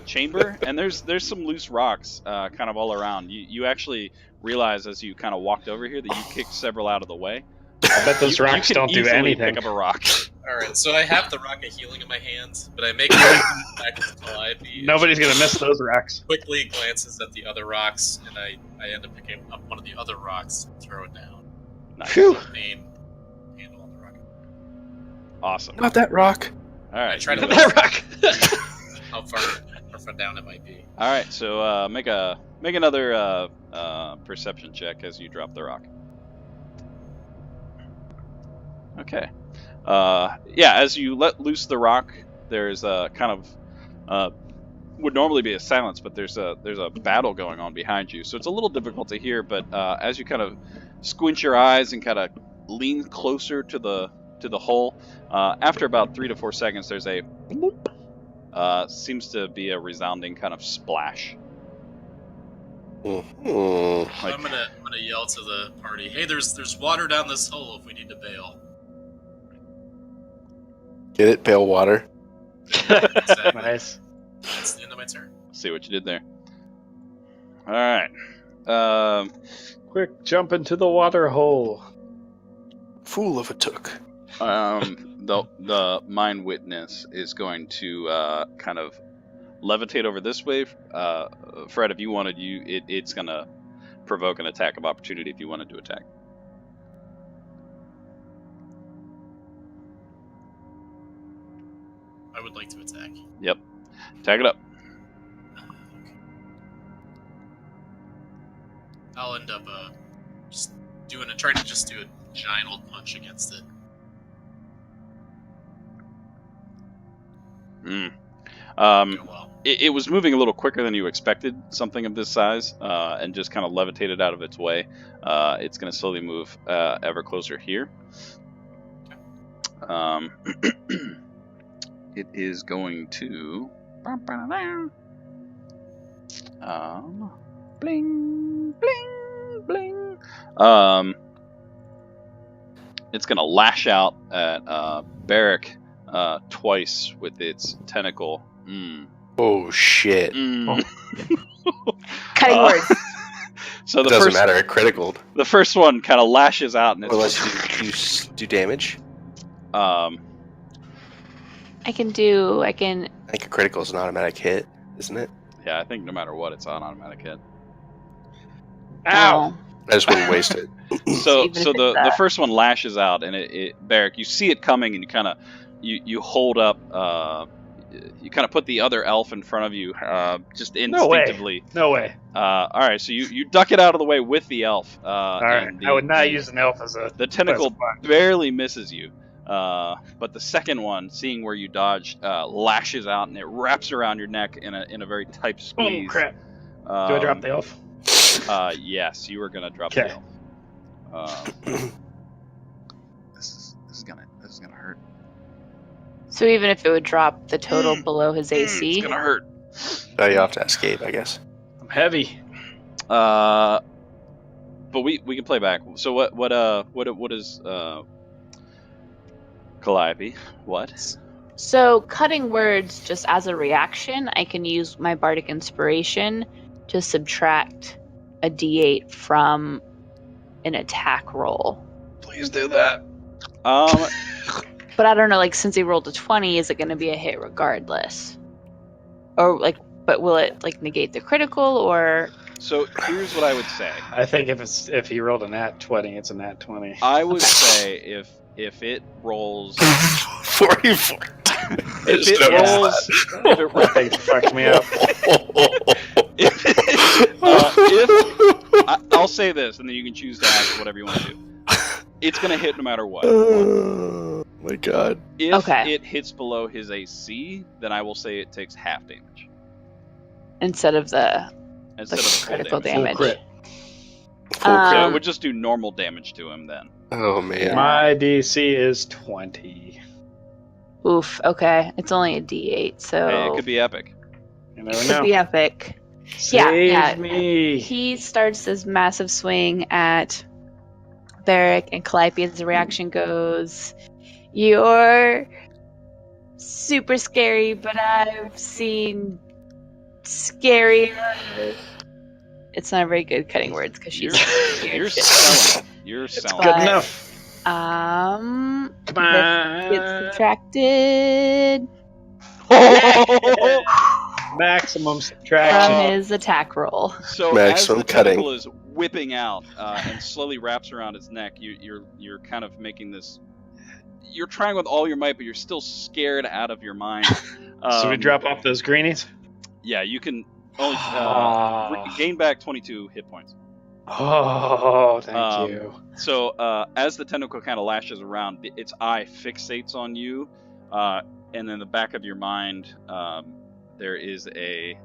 chamber, and there's some loose rocks kind of all around. You actually realize as you kind of walked over here that you kicked several out of the way. I bet those you rocks can don't do easily anything. pick up a rock. All right, so I have the rock of healing in my hand, but I make it back to Calliope. and Nobody's she gonna miss those rocks. quickly glances at the other rocks, and I end up picking up one of the other rocks and throw it down. Nice. Phew. Main handle on the rock. Awesome. Not that rock. All right. I try to That rock. how far down it might be. All right. So make another perception check as you drop the rock. Okay. Yeah. As you let loose the rock, there's a kind of would normally be a silence, but there's a battle going on behind you, so it's a little difficult to hear. But as you kind of squint your eyes and kind of lean closer to the hole, after about 3 to 4 seconds, there's a bloop. Seems to be a resounding kind of splash. Mm-hmm. I'm gonna yell to the party, "Hey, there's water down this hole if we need to bail." Get it? Pale water. Exactly. Nice. That's the end of my turn. See what you did there. All right. Quick, jump into the water hole. Fool of a took. The mind witness is going to kind of levitate over this way. Fred, if you wanted, it's going to provoke an attack of opportunity if you wanted to attack. I would like to attack. Yep. Tag it up. I'll end up just trying to just do a giant old punch against it. Mm. Go well. It was moving a little quicker than you expected, something of this size, and just kind of levitated out of its way. It's going to slowly move ever closer here. It is going to... bling, bling, bling. It's going to lash out at Barrick twice with its tentacle. Oh shit! Cutting words. So It the doesn't first, matter. It criticaled. the first one kind of lashes out, and it's Unless you do damage. um, I can. I think a critical is an automatic hit, isn't it? yeah, I think no matter what, it's on automatic hit. Ow! I just wouldn't waste it. So Even if the it's, first one lashes out, and it Barrick, you see it coming, and you kind of you hold up, you kind of put the other elf in front of you, just No way. instinctively. No way. All right, so you duck it out of the way with the elf. All right. I would not use an elf as a. The tentacle as a punch. barely misses you, but the second one, seeing where you dodged, lashes out, and it wraps around your neck in a very tight Oh squeeze. crap! Do I drop the elf? Yes, you were gonna drop Okay. the elf. This is gonna hurt. So even if it would drop the total below his It's AC, gonna hurt. Oh, you have to escape, I guess. I'm heavy. But we can play back. So what is Calliope? What? so cutting words just as a reaction, I can use my bardic inspiration to subtract a d8 from an attack roll. Please do that. But I don't know, like since he rolled a 20, is it going to be a hit regardless? Or like, but will it like negate the critical or? So here's what I would say. I think if he rolled a nat 20, it's a nat 20. I would say if it rolls 44. if it noticed rolls That thing fucked me up. I'll say this, and then you can choose to ask whatever you want to do. It's gonna hit no matter what. Oh my god. If Okay. it hits below his AC, then I will say it takes half damage Instead of the instead of the full critical damage. damage. So it Um, would just do normal damage to him then. Oh man. My DC is 20. Oof. Okay, it's only a d8, so Hey, it could be epic. You never could know. be epic. Save yeah. me. He starts this massive swing at Barrick, and Calliope as the reaction goes, You're super scary, but I've seen scarier. It's not very good cutting words because she's You're selling it. You're selling Good it. enough. Come Come on. It's subtracted Maximum from subtraction. his attack roll. So Maximum as the cutting. tentacle is whipping out and slowly wraps around his neck, you're kind of making this. You're trying with all your might, but you're still scared out of your mind. So we drop off those greenies? Yeah, you can only Ah. gain back 22 hit points. Oh, thank you. So as the tentacle kind of lashes around, its eye fixates on you, and in the back of your mind, there is a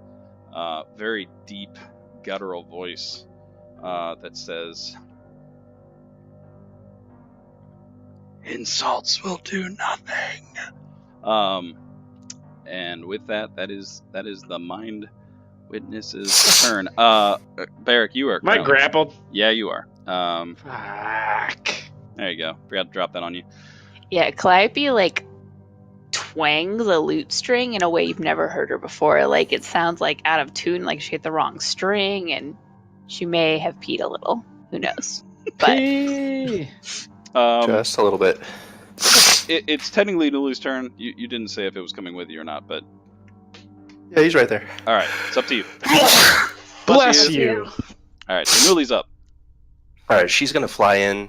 very deep, guttural voice that says, "Insults will do nothing." And with that, that is the mind witness's turn. Barrick, you are. Am I currently- grappled? Yeah, you are. Fuck. There you go. Forgot to drop that on you. Yeah, Calliope like twangs a lute string in a way you've never heard her before. Like it sounds like out of tune, like she hit the wrong string, and she may have peed a little. Who knows? But Pee. Just a little bit. It's technically Nulu's turn. You didn't say if it was coming with you or not, but Yeah, he's right there. all right, it's up to you. Bless you. you. All right, so Nuli's up. All right, she's gonna fly in,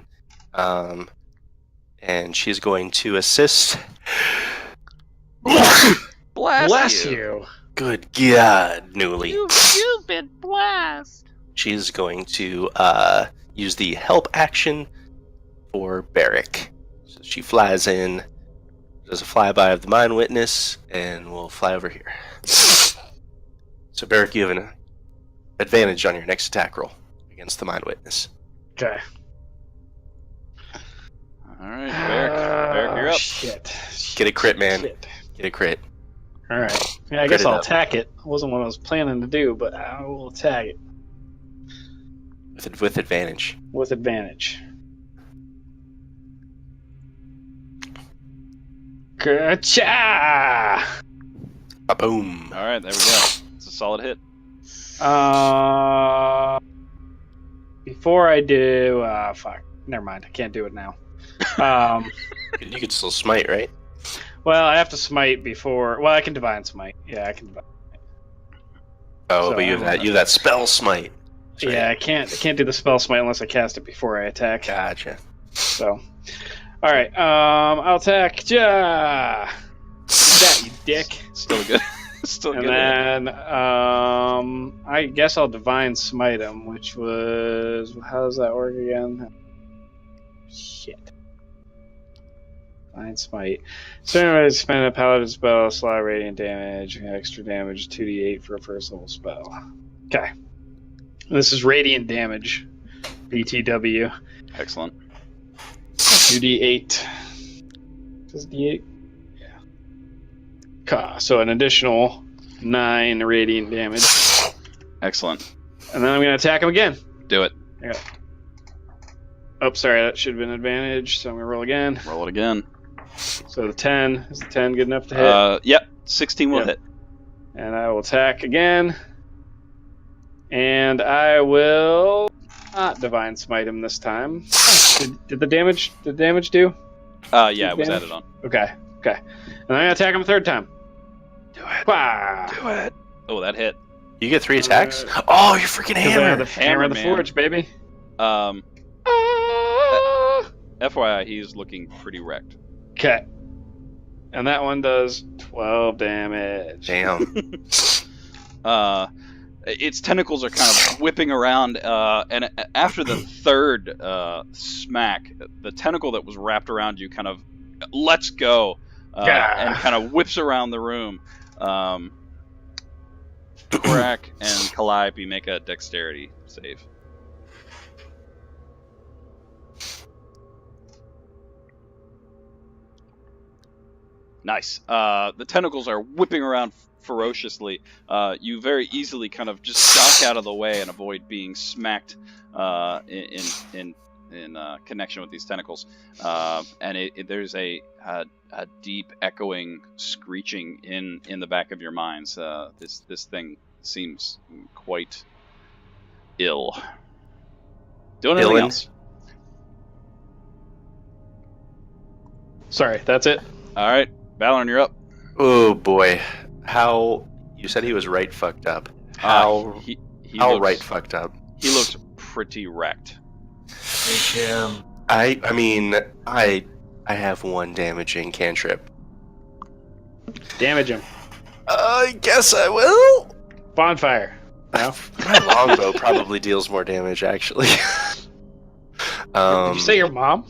and she's going to assist. Bless you. Good God, Newly. You've been blessed. She's going to use the help action for Barrick. So she flies in, does a flyby of the Mind Witness, and we'll fly over here. So Barrick, you have an advantage on your next attack roll against the Mind Witness. Okay. All right, Barrick, you're up. Shit. Get a crit, man. Shit. Get a crit. All right. Yeah, I Crit guess it I'll up. attack it. It wasn't what I was planning to do, but I will attack it With advantage. with advantage. Gotcha! Boom. All right, there we go. It's a solid hit. Before I do, fuck. Never mind. I can't do it now. You could still smite, right? Well, I have to smite before. Well, I can divine smite. Yeah, I can divine. Oh, So but you have that spell smite. That's right. Yeah, I can't do the spell smite unless I cast it before I attack. Gotcha. So, all right. I'll attack. Ja! That you dick. Still good. Still And good. then I guess I'll divine smite him, which was how does that work again? Shit. Divine smite. So anyway, spend a paladin spell, slot radiant damage, extra damage, 2d8 for a first level spell. Okay. This is radiant damage. BTW. Excellent. 2d8. Does d8? Yeah. So an additional 9 radiant damage. Excellent. And then I'm going to attack him again. Do it. Oh, sorry, that should have been an advantage, so I'm going to roll again. Roll it again. So the 10. Is the 10 good enough to hit? Yep. 16 will Yep. hit. And I will attack again. And I will not divine smite him this time. Did the damage do? Yeah, it was Advantage? added on. Okay. And I'm going to attack him a third time. Do it. Bah! Do it. Oh, that hit. You get 3 attacks? Oh, you're freaking 'Cause I have hammer! the hammer of the man. forge, baby. FYI, he's looking pretty wrecked. Okay. And that one does 12 damage. Damn. Its tentacles are kind of whipping around, and after the third smack, the tentacle that was wrapped around you kind of lets go and kind of whips around the room. Korak and Calliope make a dexterity save. Nice. The tentacles are whipping around ferociously. You very easily kind of just duck out of the way and avoid being smacked in in connection with these tentacles, and there's a deep echoing screeching in the back of your minds. This thing seems quite ill. Doing anything Dylan? else? Sorry, that's it. All right, Valorn, you're up. Oh boy, how you said he was right fucked up? How he how looks, right fucked up? He looks pretty wrecked. I mean, I have one damaging cantrip. Damage him. I guess I will. Bonfire. No? My longbow probably deals more damage, actually. Did you say your mom?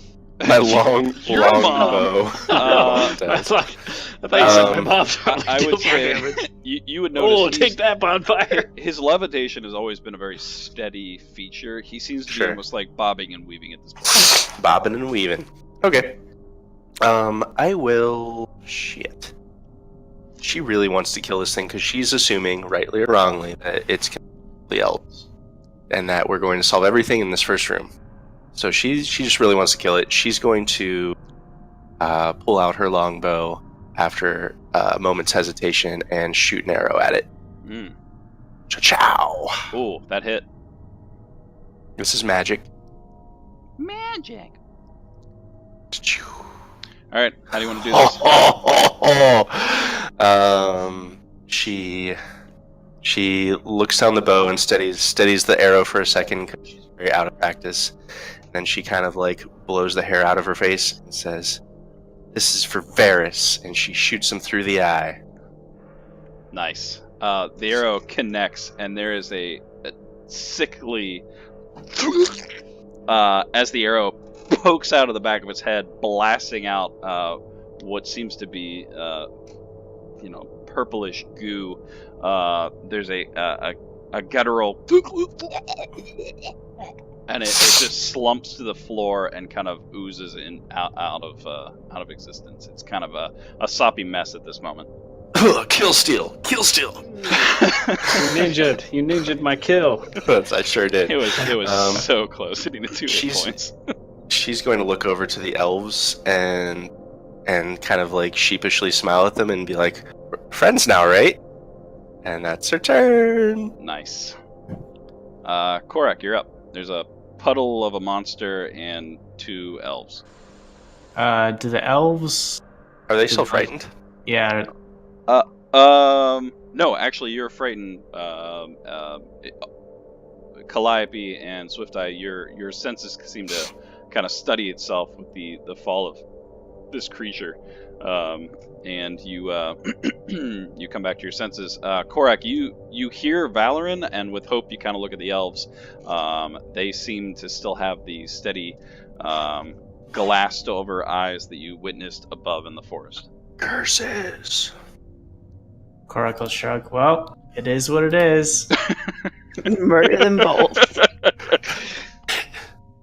My Your longbow? mom. I thought you said my mom. I would say you would notice. Oh, take that, bonfire. His levitation has always been a very steady feature. He seems to be Sure. almost like bobbing and weaving at this point. Bobbing and weaving. Okay. I will. Shit. She really wants to kill this thing because she's assuming, rightly or wrongly, that it's completely elves, and that we're going to solve everything in this first room. So she just really wants to kill it. She's going to pull out her longbow after a moment's hesitation and shoot an arrow at it. Mm. Cha-chow! Ooh, that hit. This is magic. Magic. Cha-chew. All right, how do you want to do this? She looks down the bow and steadies the arrow for a second because she's very out of practice. Then she kind of like blows the hair out of her face and says, "This is for Varys," and she shoots him through the eye. Nice. The arrow connects, and there is a sickly as the arrow pokes out of the back of its head, blasting out what seems to be purplish goo. There's a guttural and it just slumps to the floor and kind of oozes out of existence. It's kind of a soppy mess at this moment. Kill steal. You ninja'd my kill. I sure did. It was so close. Hitting the 2 hit points. She's going to look over to the elves and kind of like sheepishly smile at them and be like, "We're friends now, right?" And that's her turn. Nice. Korak, you're up. There's a puddle of a monster and 2 elves. Do the elves? Are they still frightened? Yeah. No, actually, you're frightened. Calliope and Swift Eye, your senses seem to kind of study itself with the fall of this creature, and you you come back to your senses. Korak, you hear Valorn, and with hope you kind of look at the elves. They seem to still have the steady, glassed over eyes that you witnessed above in the forest. Curses. Korak will shrug. Well, it is what it is. Murder them both.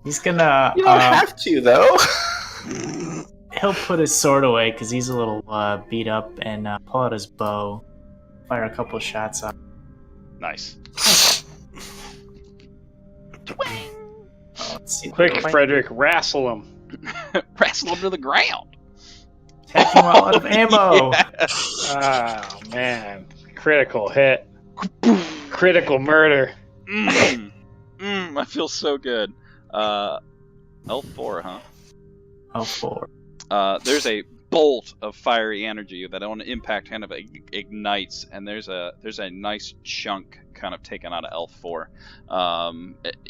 He's gonna. You don't have to, though. He'll put his sword away because he's a little beat up, and pull out his bow, fire a couple shots on. Nice. Let's see. Quick, Frederick, wrestle him. Wrestle him to the ground. Attack him while out of ammo. Oh, man. Critical hit. Critical murder. I feel so good. L4, huh? L4. There's a bolt of fiery energy that on impact kind of ignites, and there's a nice chunk kind of taken out of L4.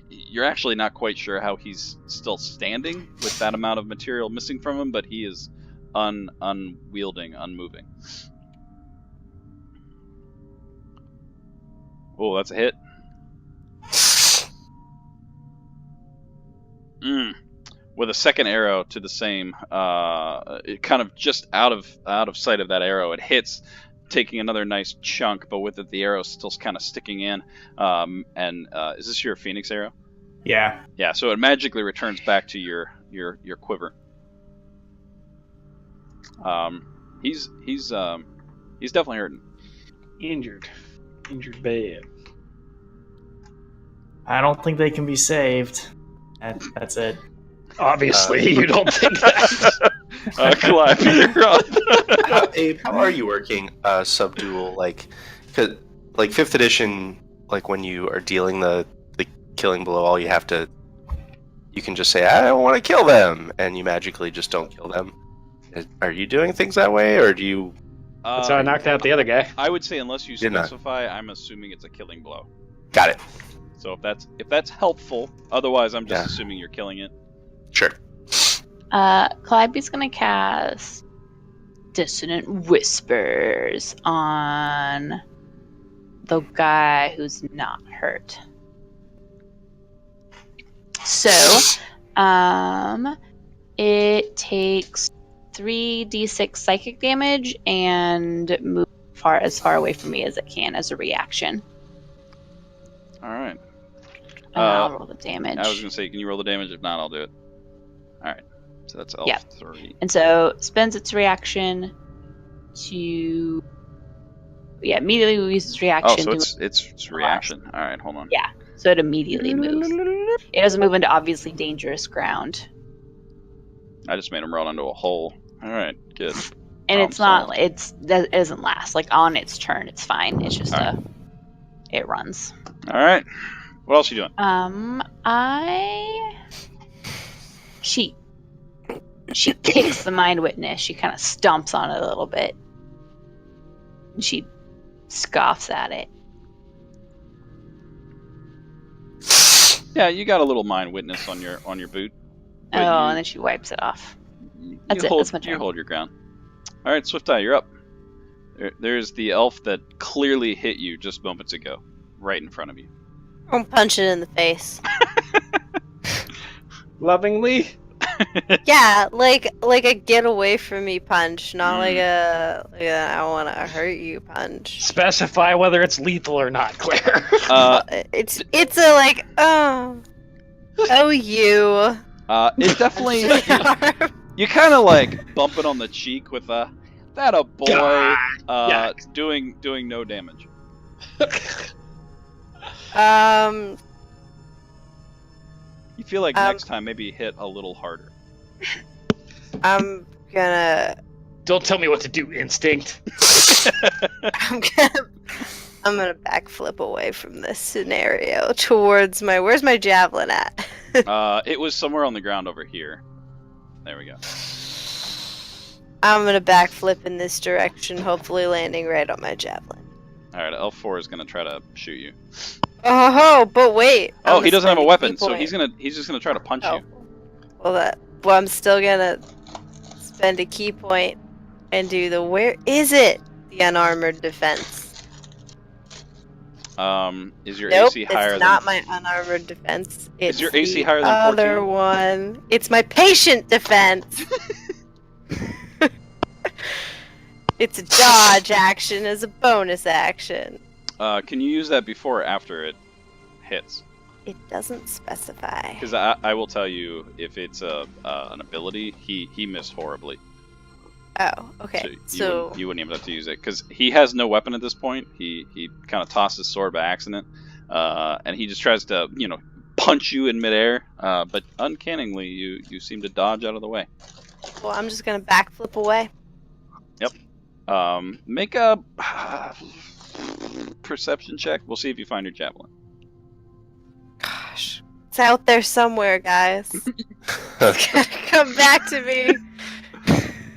You're actually not quite sure how he's still standing with that amount of material missing from him, but he is unwielding, unmoving. Oh, that's a hit. With a second arrow to the same, it kind of just out of sight of that arrow, it hits, taking another nice chunk, but with it the arrow still kind of sticking in. Is this your Phoenix arrow? Yeah. Yeah. So it magically returns back to your quiver. He's definitely hurting. Injured bad. I don't think they can be saved. That's it. Obviously, you don't think that. Calliope, you're up. Abe, how are you working subdual? Like, 5th edition, like when you are dealing the killing blow, all you can just say, I don't want to kill them, and you magically just don't kill them. Are you doing things that way, or do you? That's how I knocked out the other guy. I would say unless you Did not. specify, I'm assuming it's a killing blow. Got it. So if that's helpful, otherwise I'm just Yeah. assuming you're killing it. Sure. Calliope's gonna cast Dissonant Whispers on the guy who's not hurt. So, it takes 3d6 psychic damage and move as far away from me as it can as a reaction. All right. And I'll roll the damage. I was gonna say, can you roll the damage? If not, I'll do it. All right. So that's elf Yeah. 3. And so spends its reaction to immediately uses its reaction. Oh, so it's reaction. All right, hold on. Yeah. So it immediately moves. It doesn't move into obviously dangerous ground. I just made him run into a hole. All right, good. And it's solved. not it doesn't last. Like on its turn it's fine. It's just Alright. it runs. All right. What else are you doing? She kicks the mind witness. She kind of stomps on it a little bit. And she scoffs at it. Yeah, you got a little mind witness on your boot. Oh, But and then she wipes it off. That's it, that's my turn. You hold your ground. All right, Swift Eye, you're up. There's the elf that clearly hit you just moments ago, right in front of you. I'm punching it in the face. Lovingly. Yeah, like a get away from me punch, not like a I don't want to hurt you punch. Specify whether it's lethal or not, Claire. It's a like you. It definitely you kind of like bump it on the cheek with that a boy Yeah. doing no damage. You feel like next time maybe hit a little harder. I'm gonna Don't tell me what to do, instinct. I'm gonna backflip away from this scenario towards where's my javelin at? It was somewhere on the ground over here. There we go. I'm gonna backflip in this direction, hopefully landing right on my javelin. All right, L4 is gonna try to shoot you. Oh, but wait. Oh, I'm he doesn't have a spending weapon, key so point. he's just gonna try to punch you. Well, I'm still gonna spend a key point and do where is it? The unarmored defense. Is your Nope, AC higher it's not than? my unarmored defense. It's your AC the higher than other 14? one. It's my patient defense. It's a dodge action as a bonus action. Can you use that before or after it hits? It doesn't specify. Because I will tell you, if it's an ability, he missed horribly. Oh, okay. So you wouldn't even have to use it because he has no weapon at this point. He kind of tossed his sword by accident, and he just tries to punch you in midair. But uncannily, you seem to dodge out of the way. well, I'm just gonna backflip away. Make a perception check. We'll see if you find your javelin. Gosh, it's out there somewhere, guys. It's gotta come back to me.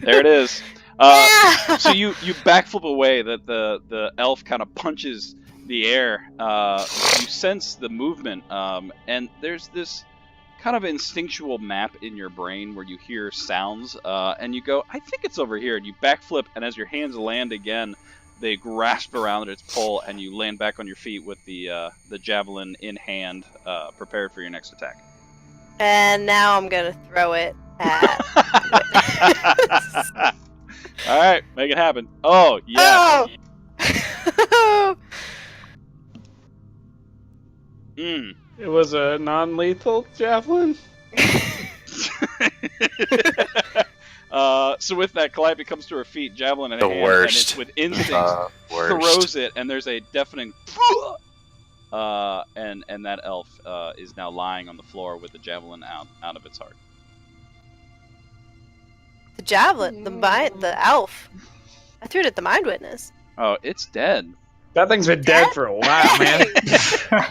There it is. Yeah! So you backflip away. That the elf kind of punches the air. You sense the movement, and there's this kind of instinctual map in your brain where you hear sounds, and you go, I think it's over here. And you backflip, and as your hands land again, they grasp around its pole, and you land back on your feet with the javelin in hand, prepared for your next attack. And now I'm gonna throw it at. All right, make it happen. Oh yeah. Oh! Mm. It was a non-lethal javelin. So with that, Calliope comes to her feet, javelin in The hand, worst. and it's with instinct Worst. throws it, and there's a deafening and that elf is now lying on the floor with the javelin out of its heart. The javelin, the elf. I threw it at the mind witness. Oh, it's dead. That thing's been dead for a while, man. I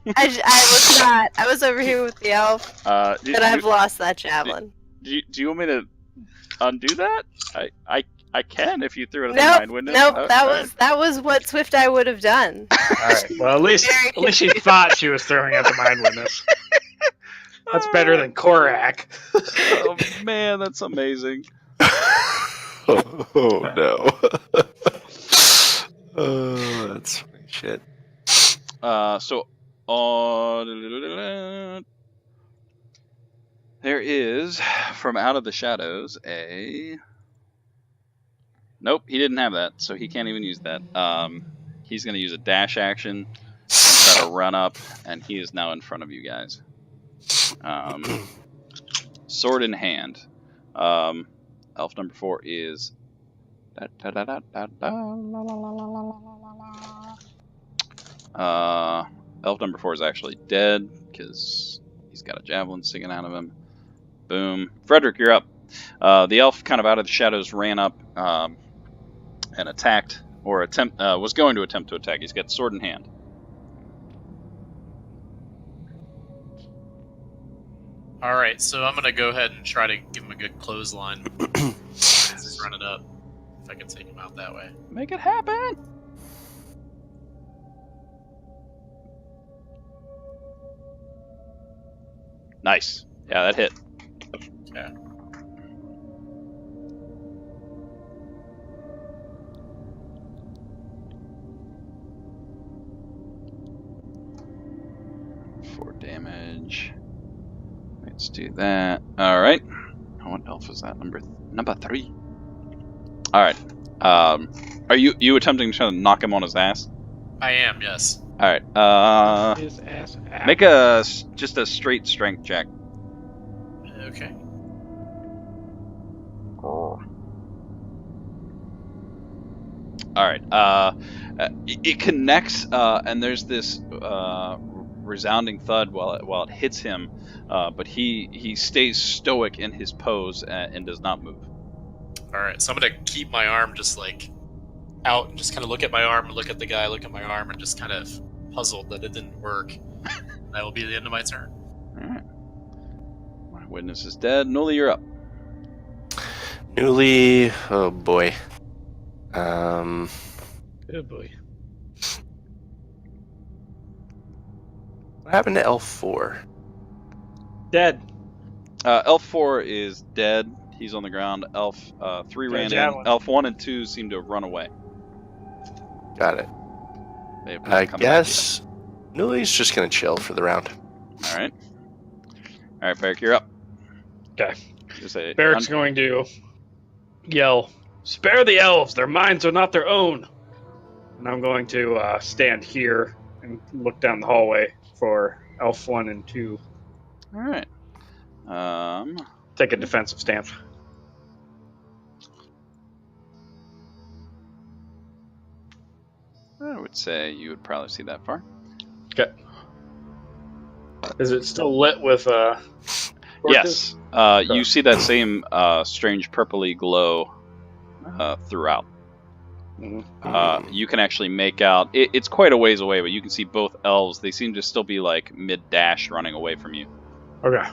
was not. I was over here with the elf, but I've lost that javelin. Do you want me to undo that? I can if you threw it at the mind witness. Nope. Oh, That was what Swift Eye would have done. All right. Well, at least she thought she was throwing at the mind witness. That's better than Korak. Oh man, that's amazing. Oh no. Oh, that's funny shit. So there is from out of the shadows a. Nope, he didn't have that, so he can't even use that. He's going to use a dash action, try to run up, and he is now in front of you guys. Sword in hand. Elf number 4 is. Elf number 4 is actually dead because he's got a javelin sticking out of him. Boom. Frederick, you're up. The elf, kind of out of the shadows, ran up and attacked, or was going to attempt to attack. He's got sword in hand. All right, so I'm gonna go ahead and try to give him a good clothesline. As he's running up, if I can take him out that way. Make it happen. Nice. Yeah, that hit. Okay. Damage. Let's do that. All right. What elf was that? Number 3. All right. Are you attempting to try to knock him on his ass? I am, yes. All right. His ass. Make just a straight strength check. Okay. All right. It connects, and there's this resounding thud while it hits him, but he stays stoic in his pose and does not move. All right, so I'm gonna keep my arm just like out and just kind of look at my arm and look at the guy, look at my arm, and just kind of puzzled that it didn't work. That will be the end of my turn. All right. My witness is dead. Newly, you're up. Newly, oh boy. Good boy. What happened to Elf 4? Dead. Elf 4 is dead. He's on the ground. Elf 3 ran in. javelin. Elf 1 and 2 seem to have run away. Got it. They have not I come back guess Newly's just gonna chill for the round. yet. All right. All right, Barrick, you're up. Okay. Just a Barrick's going to yell, "Spare the elves! Their minds are not their own!" And I'm going to stand here and look down the hallway for Elf 1 and 2. All right. Take a defensive stance. I would say you would probably see that far. Okay. Is it still lit with torches? Yes. You see that same strange purpley glow throughout. Mhm. You can actually make out. It's quite a ways away, but you can see both elves. They seem to still be like mid-dash running away from you. Okay.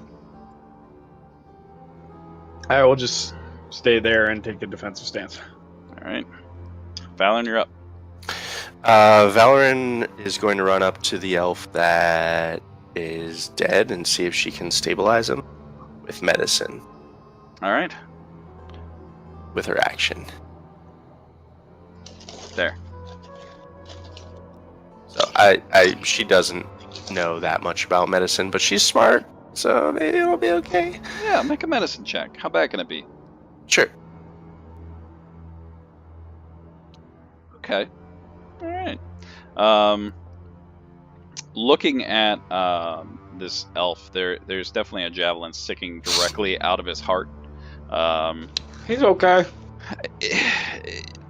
I will just stay there and take a defensive stance. All right. Valoran, you're up. Valoran is going to run up to the elf that is dead and see if she can stabilize him with medicine All right. with her action. There. So she doesn't know that much about medicine, but she's smart, so maybe it'll be okay. Yeah, make a medicine check. How bad can it be? Sure. Okay. All right. Looking at this elf, there's definitely a javelin sticking directly out of his heart. He's okay.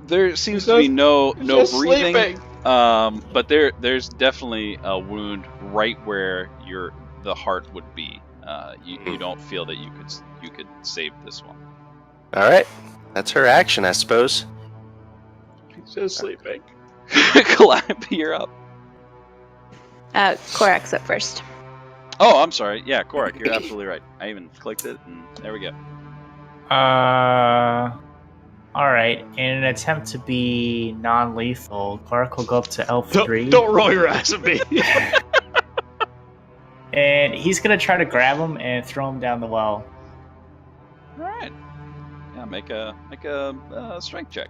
There seems He's to be just- no Just breathing. sleeping. But there's definitely a wound right where the heart would be. You don't feel that you could save this one. All right, that's her action, I suppose. He's just sleeping. Calliope, you're up. Korak's up first. Oh, I'm sorry. Yeah, Korak, you're absolutely right. I even clicked it, and there we go. Alright. In an attempt to be non-lethal, Clark will go up to Elf 3. Don't roll your eyes at me. And he's gonna try to grab him and throw him down the well. All right. Yeah, make a strength check.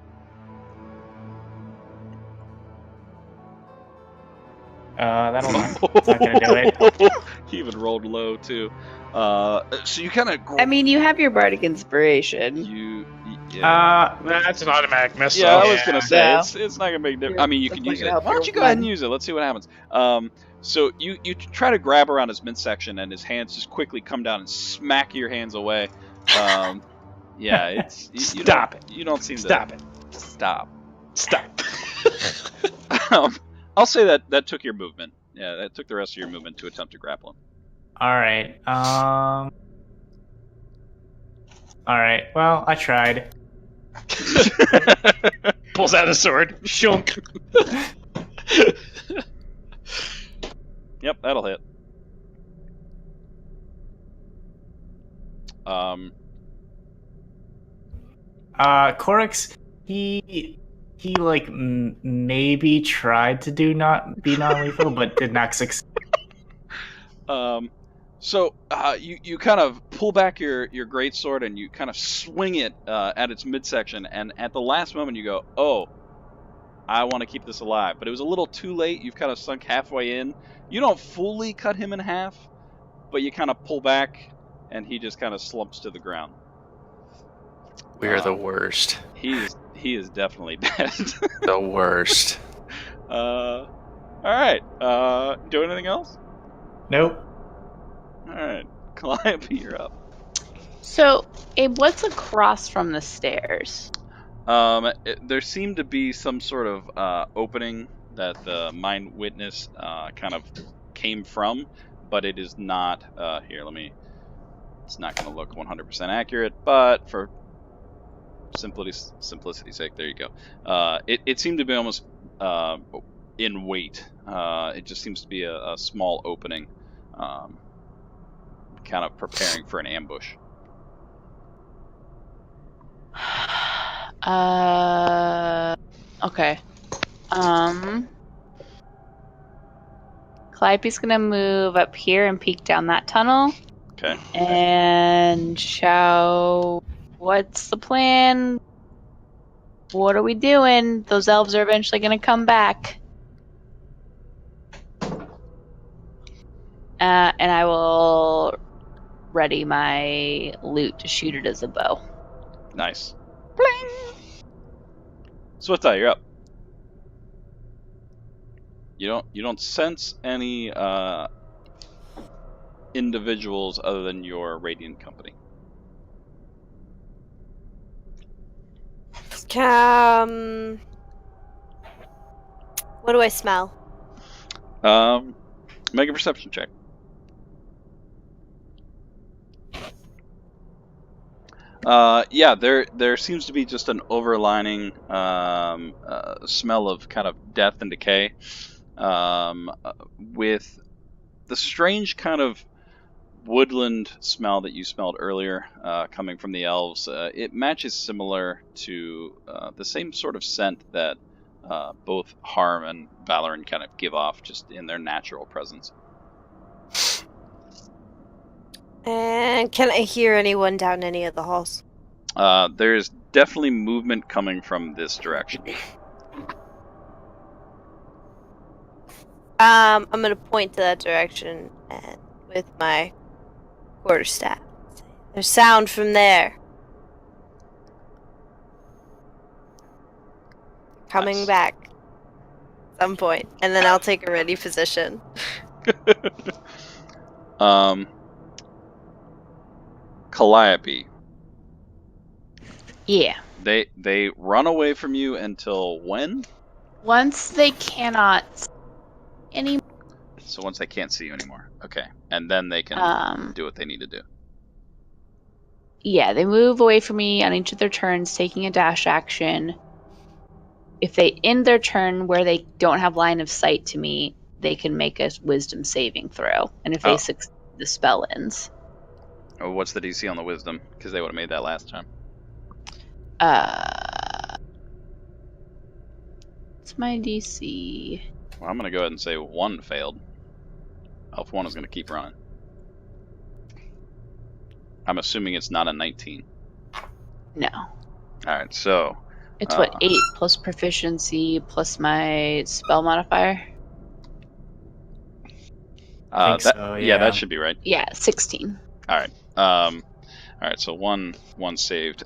That'll not gonna do it. He even rolled low too. So you kind of. I mean, you have your bardic inspiration. Yeah. That's an automatic miss. Yeah, I though. was gonna say Yeah. it's not gonna make a difference. I mean, you can That's use not it. gonna help Why don't your you go ahead and win. use it? Let's see what happens. So you try to grab around his midsection, and his hands just quickly come down and smack your hands away. Yeah, it's Stop it. You don't seem to Stop it. stop. Stop. I'll say that took your movement. Yeah, that took the rest of your movement to attempt to grapple him. Alright. Alright, well, I tried. Pulls out a sword. Shunk. Yep, that'll hit. Korix, he like maybe tried to be non-lethal, but did not succeed. So you kind of pull back your greatsword and you kind of swing it at its midsection, and at the last moment you go, "Oh, I want to keep this alive." But it was a little too late. You've kind of sunk halfway in. You don't fully cut him in half, but you kind of pull back, and he just kind of slumps to the ground. We're the worst. He is definitely dead. The worst. All right. Do anything else? Nope. All right. Calliope, you're up. So, Abe, what's across from the stairs? There seemed to be some sort of opening that the Mind Witness kind of came from, but it is not. Here, it's not going to look 100% accurate, but for simplicity's sake, there you go. It seemed to be almost in weight. It just seems to be a small opening, kind of preparing for an ambush. Okay. Calliope's gonna move up here and peek down that tunnel. Okay. And shout, "What's the plan? What are we doing? Those elves are eventually gonna come back." And I will ready my loot to shoot it as a bow. Nice. Bling! Swiftai, you're up. You don't sense any individuals other than your Radiant company. What do I smell? Make a perception check. Yeah, there seems to be just an overlining smell of kind of death and decay, with the strange kind of woodland smell that you smelled earlier coming from the elves. It matches similar to the same sort of scent that both Harm and Valoran kind of give off just in their natural presence. And can I hear anyone down any of the halls? There's definitely movement coming from this direction. I'm gonna point to that direction and with my quarterstaff. There's sound from there. Coming Nice. back. At some point. And then I'll take a ready position. Calliope. Yeah. They run away from you until when? Once they cannot any So once they can't see you anymore. Okay. And then they can um do what they need to do. Yeah, they move away from me on each of their turns, taking a dash action. If they end their turn where they don't have line of sight to me, they can make a wisdom saving throw. And if they Oh. succeed, the spell ends. Oh, what's the DC on the wisdom? Because they would have made that last time. What's my DC? Well, I'm going to go ahead and say 1 failed. Elf 1 is going to keep running. I'm assuming it's not a 19. No. Alright, so... It's what, 8 plus proficiency plus my spell modifier? think that, so, yeah, yeah. that should be right. Yeah, 16. Alright. Alright, so one saved.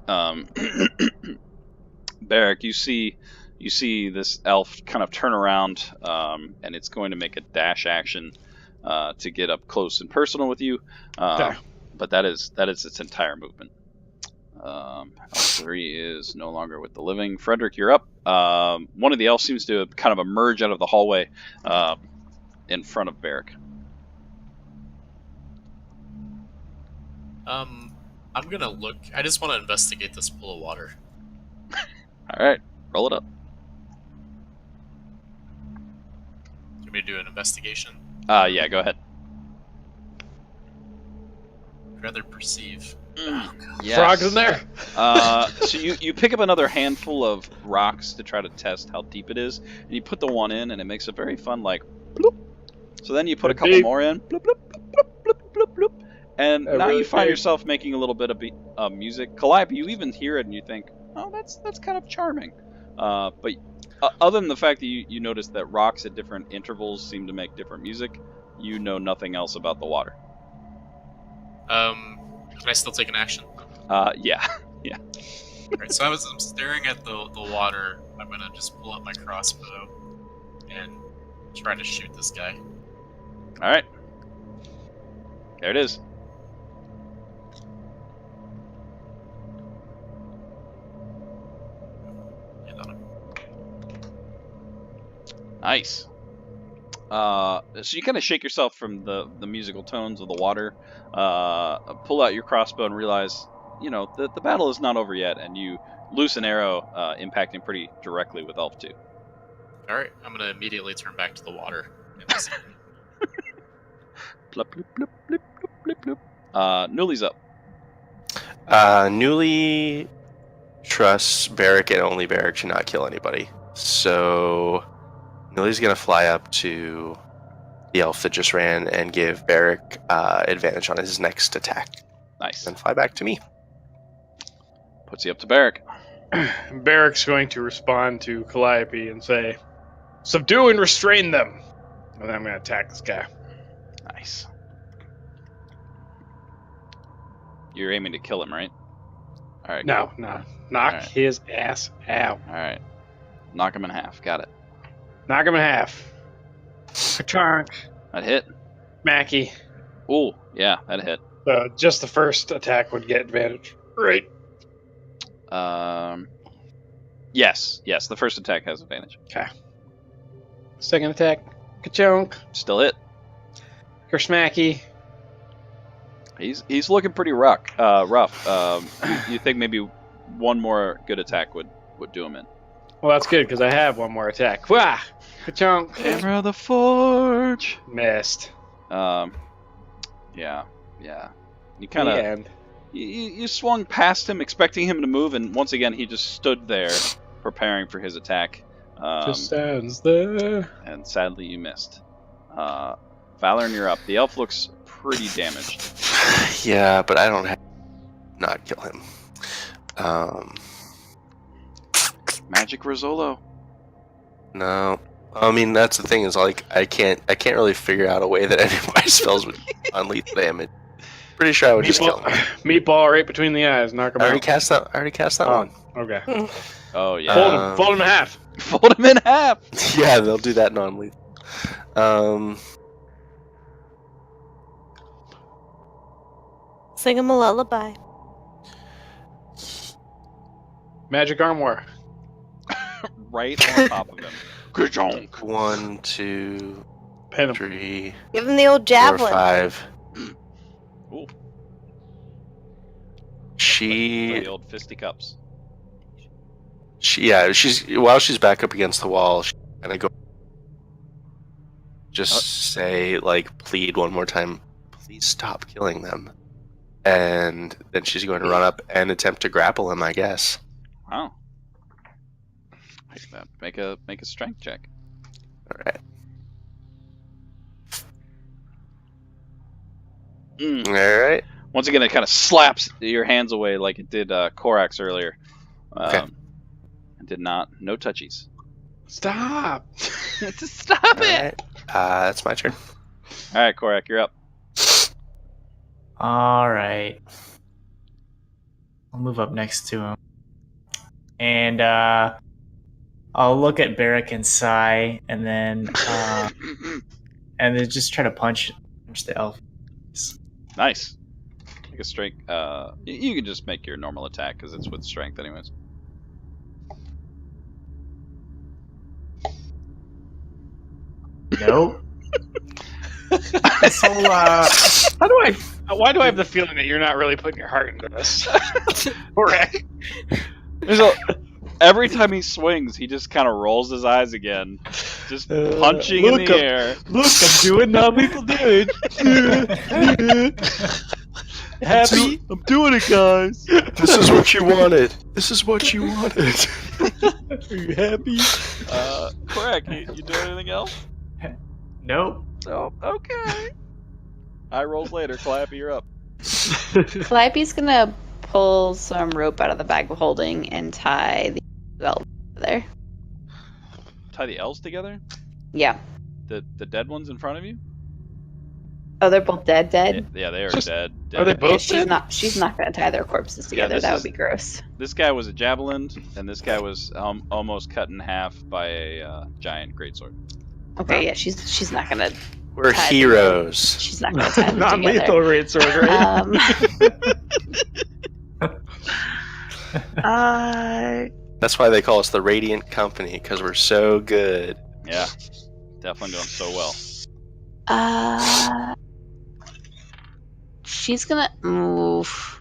Barrick, you see this elf kind of turn around, and it's going to make a dash action to get up close and personal with you. Okay. But that is its entire movement. Elf 3 is no longer with the living. Frederick, you're up. One of the elves seems to kind of emerge out of the hallway in front of Barrick. I'm gonna look. I just want to investigate this pool of water. Alright, roll it up. Do you want me to do an investigation? Yeah, go ahead. I'd rather perceive. Yes. Frogs in there. So you pick up another handful of rocks to try to test how deep it is, and you put the one in, and it makes a very fun like bloop. So then you put a couple Deep. more in, bloop, bloop, bloop, bloop, bloop, bloop, and now Really you find big. yourself making a little bit of music. Calliope, you even hear it, and you think, oh, that's kind of charming. But other than the fact that you notice that rocks at different intervals seem to make different music, you know nothing else about the water. Can I still take an action? Yeah. Alright, so I'm staring at the water. I'm gonna just pull out my crossbow and try to shoot this guy. All right. There it is. Hit on him. Nice. So you kind of shake yourself from the musical tones of the water, pull out your crossbow and realize, the battle is not over yet, and you loose an arrow impacting pretty directly with Elf 2. Alright, I'm gonna immediately turn back to the water. And listen. Blip, blip, blip, blip, blip, blip, blip. Newly's up. Newly trusts Barrick and only Barrick to not kill anybody. So Newly's gonna fly up to the elf that just ran and give Barrick advantage on his next attack. Nice. And fly back to me. Puts you up to Barrick. Barrick's going to respond to Calliope and say, "Subdue and restrain them." And then I'm going to attack this guy. Nice. You're aiming to kill him, right? All right. No, cool. no. Knock Alright. his ass out. All right. Knock him in half. Got it. Knock him in half. Ka-chonk. That hit. Mackie. Ooh, yeah, that hit. Just the first attack would get advantage. Right. Yes, the first attack has advantage. Second attack. Ka-chonk. Still hit. Kersmacky. He's looking pretty rough. You think maybe one more good attack would do him in? Well, that's good because I have one more attack. Wah! Ka-chonk. Hammer of the Forge. Missed. Yeah. You kind of And you swung past him, expecting him to move, and once again he just stood there, preparing for his attack. just stands there. And sadly, you missed. Valoran, you're up. The elf looks pretty damaged. Yeah, but I don't have not kill him. Magic Rizzolo. No. I mean, that's the thing is like I can't really figure out a way that any of my spells would unlethal damage. Pretty sure I would just kill him. Meatball right between the eyes. Knock him I already out. cast that one. Okay. Oh yeah. Fold him in half. Fold him in half. Yeah, they'll do that non-lethal. Sing him a lullaby. Magic armor. Right on top of him. Ka-chonk. 1, 2, Pin him. 3, Give him the old 4, javelin. 5. Ooh. For the old fisticuffs. While she's back up against the wall, she's gonna go. Just say, like, plead one more time. Please stop killing them. And then she's going to run up and attempt to grapple him, I guess. Wow. Make a strength check. All right. All right. Once again, it kind of slaps your hands away like it did Korax earlier. Okay. It did not. No touchies. Stop! Stop All it! right. That's my turn. All right, Korak, you're up. All right. I'll move up next to him. And I'll look at Barrick and Sai, and then just try to punch the elf. Nice. Make a strength. You can just make your normal attack because it's with strength, anyways. Nope. This whole Why do I have the feeling that you're not really putting your heart into this? Correct. Every time he swings, he just kind of rolls his eyes again, just punching in the air. Look, I'm doing non-lethal damage. Happy? I'm doing it, guys. This is what you wanted. This is what you wanted. Are you happy? Correct. You doing anything else? Nope. Oh, okay. Eye rolls later. Clappy, you're up. Calliope's gonna pull some rope out of the bag of holding and tie the elves together. Tie the elves together? Yeah. The dead ones in front of you? Oh, they're both dead. Yeah, they are dead. Are they both dead? She's not gonna tie their corpses together. That would be gross. This guy was a javelin, and this guy was almost cut in half by a giant greatsword. Okay, yeah, she's not gonna. We're tie heroes. She's not gonna tie them Non-lethal together. great sword, right? That's why they call us the Radiant Company, because we're so good. Yeah, definitely doing so well. She's gonna move.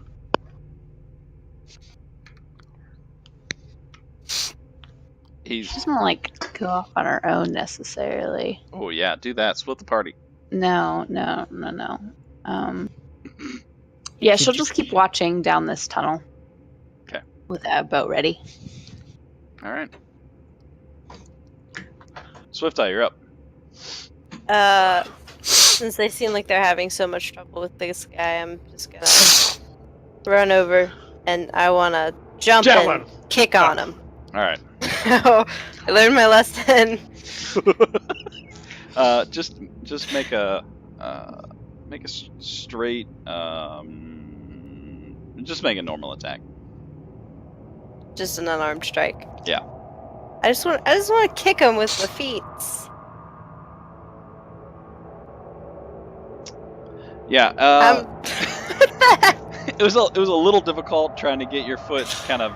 She's gonna like go off on her own necessarily. Oh yeah, do that. Split the party. No. Yeah, she'll just keep watching down this tunnel. Okay. With a boat ready. All right. Swift Eye, you're up. Since they seem like they're having so much trouble with this guy, I'm just gonna run over and I wanna jump and kick on him. All right. I learned my lesson. Just make a straight. Just make a normal attack. Just an unarmed strike. Yeah. I just want to kick him with my feet. Yeah. It was a little difficult trying to get your foot kind of,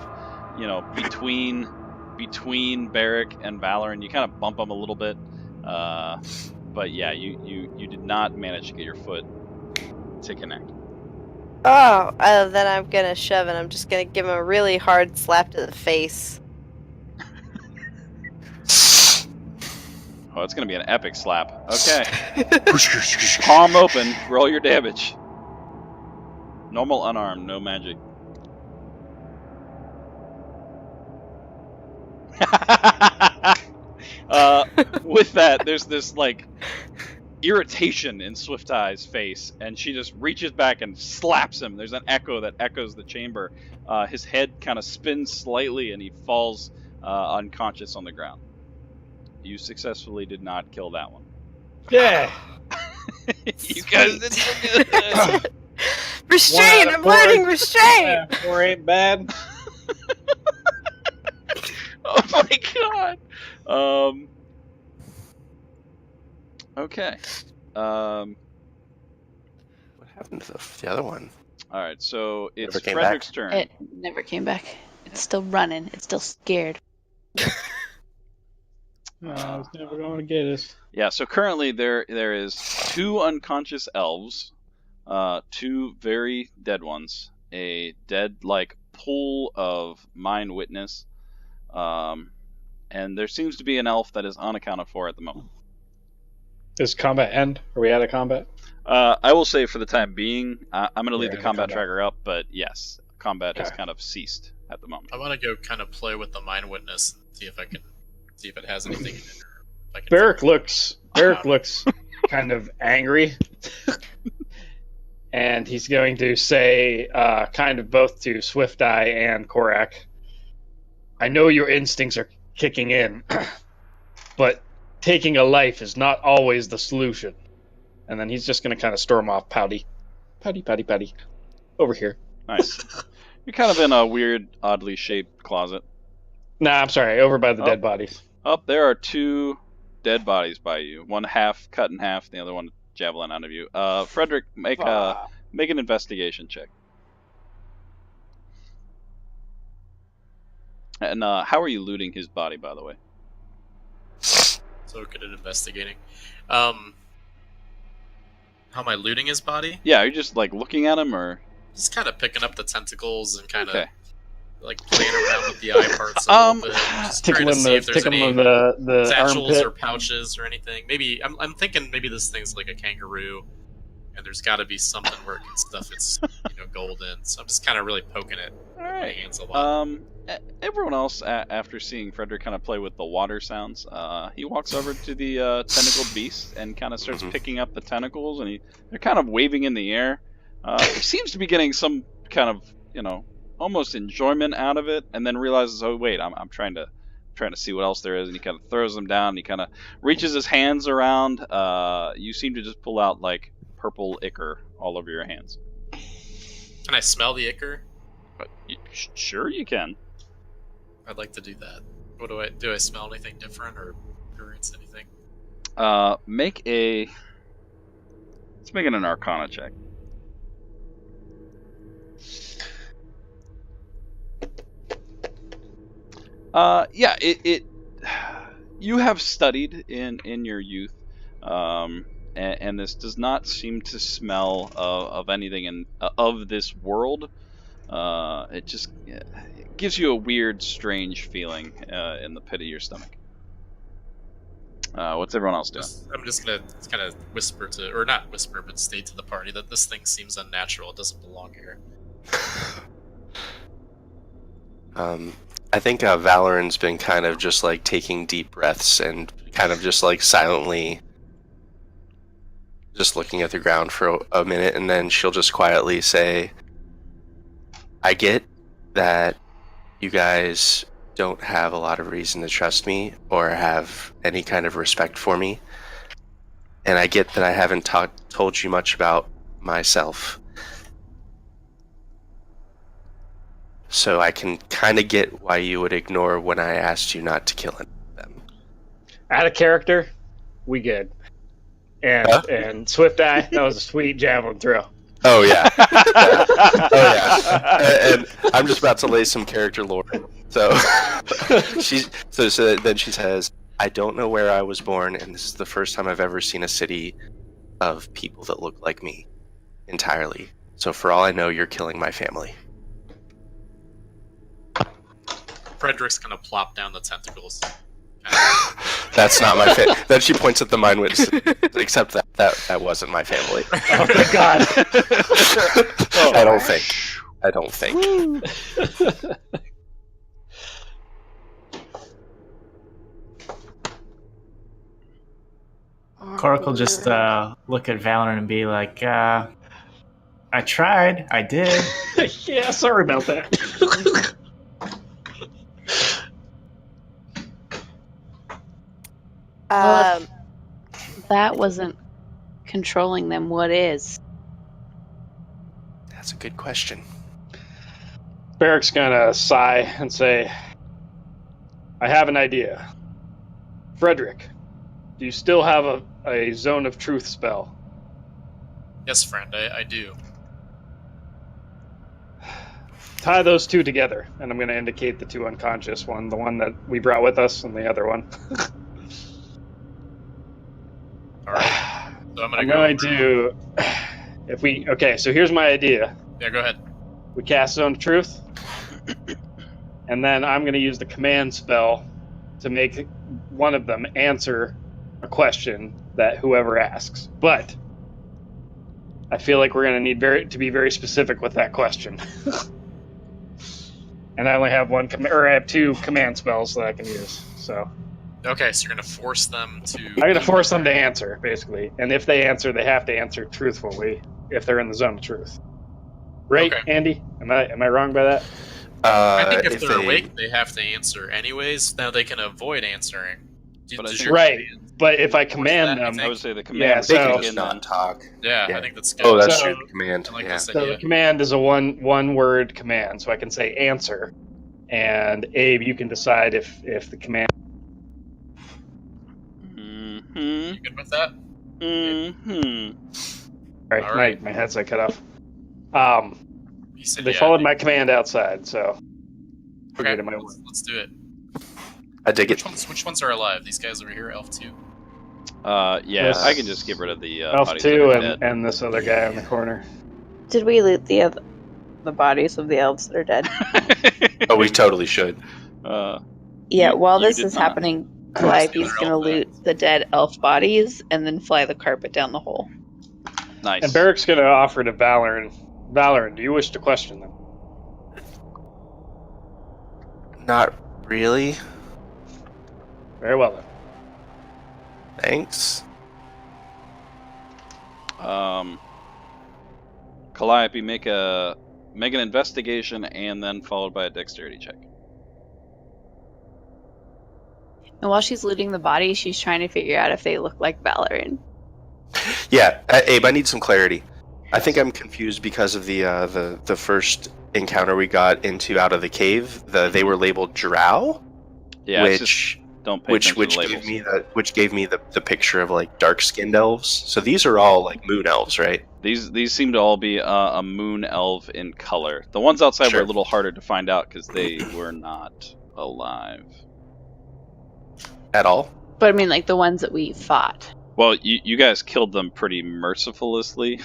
between Barrick and Valoran. You kind of bump them a little bit, but yeah, you did not manage to get your foot to connect. Oh, then I'm gonna shove and I'm just gonna give him a really hard slap to the face. Oh, it's gonna be an epic slap. Okay. Palm open. Roll your damage. Normal unarmed, no magic. With that, there's this irritation in Swift Eye's face, and she just reaches back and slaps him. There's an echo that echoes the chamber. His head kind of spins slightly, and he falls unconscious on the ground. You successfully did not kill that one. Yeah. You guys did so good. Restrain! I'm learning restrain! 4 ain't bad. Oh my god. Okay. What happened to the other one? All right. So it's Never came Frederick's back. turn. It never came back. It's still running. It's still scared. No, it's never going to get us. Yeah. So currently there is 2 unconscious elves, 2 very dead ones, a dead-like pool of mind witness, and there seems to be an elf that is unaccounted for at the moment. Does combat end? Are we out of combat? I will say for the time being, I'm going to leave the We're in combat combat. tracker up, but yes, combat has Okay. kind of ceased at the moment. I want to go kind of play with the mind witness and see if it has anything in it. Or if I can Barrick looks kind of angry, and he's going to say, kind of both to Swift Eye and Korak, I know your instincts are kicking in, but taking a life is not always the solution. And then he's just going to kind of storm off, pouty, over here. Nice. You're kind of in a weird, oddly shaped closet. Nah, I'm sorry, over by the Oh. dead bodies. Up there are 2 dead bodies by you. One half cut in half, the other one javelin out of you. Frederick, make an investigation check. And how are you looting his body, by the way? So good at investigating. How am I looting his body? Yeah, are you just like looking at him, or Just kind of picking up the tentacles and kind of okay? like playing around with the eye parts a little bit. Just Tickle trying to him see if there's the any the satchels armpit. or pouches or anything. Maybe I'm thinking maybe this thing's like a kangaroo, and there's got to be something where it can stuff its gold in. So I'm just kind of really poking it. All with my right. hands a lot. Everyone else, after seeing Frederick kind of play with the water sounds, he walks over to the tentacled beast and kind of starts Mhm. picking up the tentacles, and they're kind of waving in the air. He seems to be getting some kind of, almost enjoyment out of it, and then realizes, oh wait, I'm trying to see what else there is, and he kind of throws them down. And he kind of reaches his hands around. You seem to just pull out like purple ichor all over your hands. Can I smell the ichor? But sure you can. I'd like to do that. What do I smell anything different or experience anything? Let's make it an Arcana check. Yeah, it you have studied in your youth, and this does not seem to smell of anything of this world. It just it gives you a weird, strange feeling in the pit of your stomach. What's everyone else doing? I'm just gonna kind of whisper or not whisper, but state to the party that this thing seems unnatural. It doesn't belong here. I think Valoran's been kind of just like taking deep breaths and kind of just like silently just looking at the ground for a minute, and then she'll just quietly say, I get that you guys don't have a lot of reason to trust me or have any kind of respect for me, and I get that I haven't told you much about myself. So I can kind of get why you would ignore when I asked you not to kill them. Out of character, we good. And Huh? and Swift Eye, that was a sweet javelin throw. Oh yeah, oh yeah. And I'm just about to lay some character lore. So then she says, I don't know where I was born, and this is the first time I've ever seen a city of people that look like me entirely. So for all I know, you're killing my family. Frederick's gonna plop down the tentacles. That's not my family. Then she points at the mind witness. Except that wasn't my family. Oh my god. I don't think. Korak will just look at Valorant and be like, I tried. I did. Yeah, sorry about that. Well, that wasn't controlling them. What is? That's a good question. Barrick's gonna sigh and say, I have an idea. Frederick, do you still have a Zone of Truth spell? Yes, friend, I do. Tie those two together, and I'm going to indicate the two unconscious one, the one that we brought with us, and the other one. All right. So I'm I'm gonna going to. Okay, so here's my idea. Yeah, go ahead. We cast Zone of Truth. And then I'm going to use the command spell to make one of them answer a question that whoever asks. But I feel like we're going to need to be very specific with that question. And I only have I have 2 command spells that I can use. So Okay, so you're gonna force them to. I'm going to force them to answer, basically. And if they answer, they have to answer truthfully if they're in the Zone of Truth. Right, Okay. Andy? Am I wrong by that? I think if they're they- awake, they have to answer anyways. Now they can avoid answering. But I Does think- your Right. command- But if I command that, them, I would say the command Yeah, would so- They kick can in just then. not talk. Yeah, Yeah. I think that's good. Oh, that's So- true. The command. I like Yeah. this so idea. the command is a one word command, so I can say answer. And Abe, you can decide if the command. Mm-hmm. You good with that? Mm-hmm. Sorry, All right. my headset cut off. You said They yeah. followed my command outside, so Okay, figured it might work. let's do it. I dig it. Which ones are alive? These guys over here, Elf 2. Yeah, Yes. I can just get rid of the Elf bodies that 2 are dead. and this other guy in the corner. Did we loot the bodies of the elves that are dead? Oh, we totally should. Yeah, You- while you this did is not. happening, the Calliope's other gonna elf loot the dead elf bodies and then fly the carpet down the hole. Nice. And Barrick's going to offer to Valoran. Valoran, do you wish to question them? Not really. Very well then. Thanks. Calliope, make an investigation and then followed by a dexterity check. And while she's looting the bodies, she's trying to figure out if they look like Valoran. Yeah, Abe, I need some clarity. I think I'm confused because of the first encounter we got into out of the cave. They were labeled Drow, Yeah, it's just, which don't pay attention to the labels. gave me the picture of like dark skinned elves. So these are all like moon elves, right? These seem to all be a moon elf in color. The ones outside Sure. were a little harder to find out because they were not alive. At all. But I mean, like the ones that we fought. Well, you guys killed them pretty mercifully.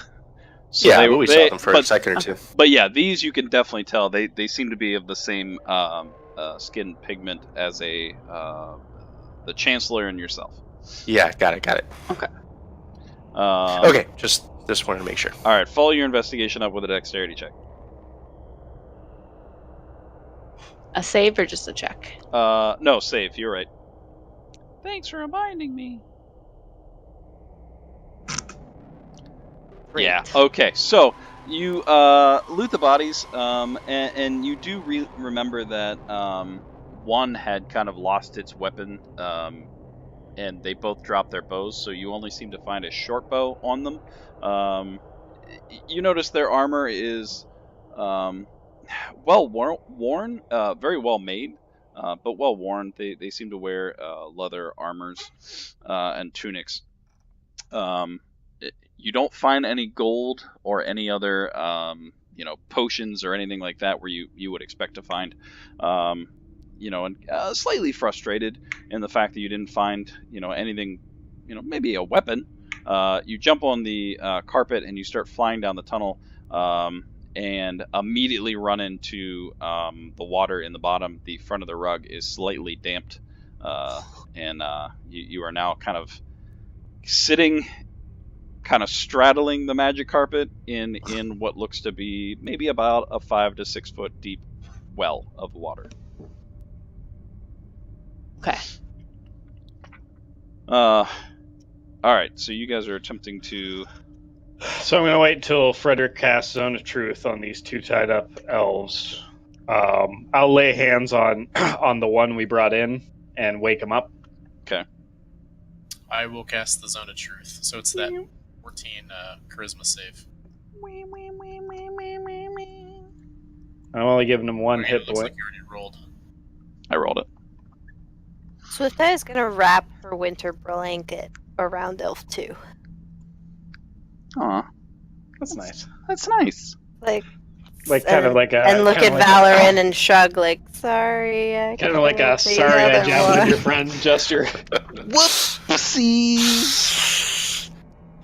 So Yeah, but we saw them for a but- second or two. But yeah, these you can definitely tell they seem to be of the same skin pigment as the Chancellor and yourself. Yeah, got it. Um, Okay, just wanted to make sure. All right, follow your investigation up with a dexterity check. A save or just a check? No, save. You're right. Thanks for reminding me. Great. Yeah. Okay. So you loot the bodies, and you do remember that one had kind of lost its weapon, and they both dropped their bows. So you only seem to find a short bow on them. You notice their armor is well worn, very well made, but well worn. They seem to wear leather armors and tunics. You don't find any gold or any other, potions or anything like that where you would expect to find. And slightly frustrated in the fact that you didn't find, anything, maybe a weapon. You jump on the carpet and you start flying down the tunnel, and immediately run into the water in the bottom. The front of the rug is slightly damped, and you are now kind of sitting, kind of straddling the magic carpet in what looks to be maybe about a 5 to 6 foot deep well of water. Okay. All right, so you guys are attempting to. So I'm going to wait until Frederick casts Zone of Truth on these 2 tied up elves. I'll lay hands on the one we brought in and wake him up. I will cast the Zone of Truth. So it's that 14 charisma save. I'm only giving him 1 Alright, hit it looks point. like you already rolled. I rolled it. Swift-Eye is gonna wrap her winter blanket around Elf 2. Aw, That's nice. that's nice. Like Kind of like a and look kinda at like Valoran and shrug like, sorry. I Kind of like a can't see sorry I another jabbed one." your friend gesture. Whoopsies.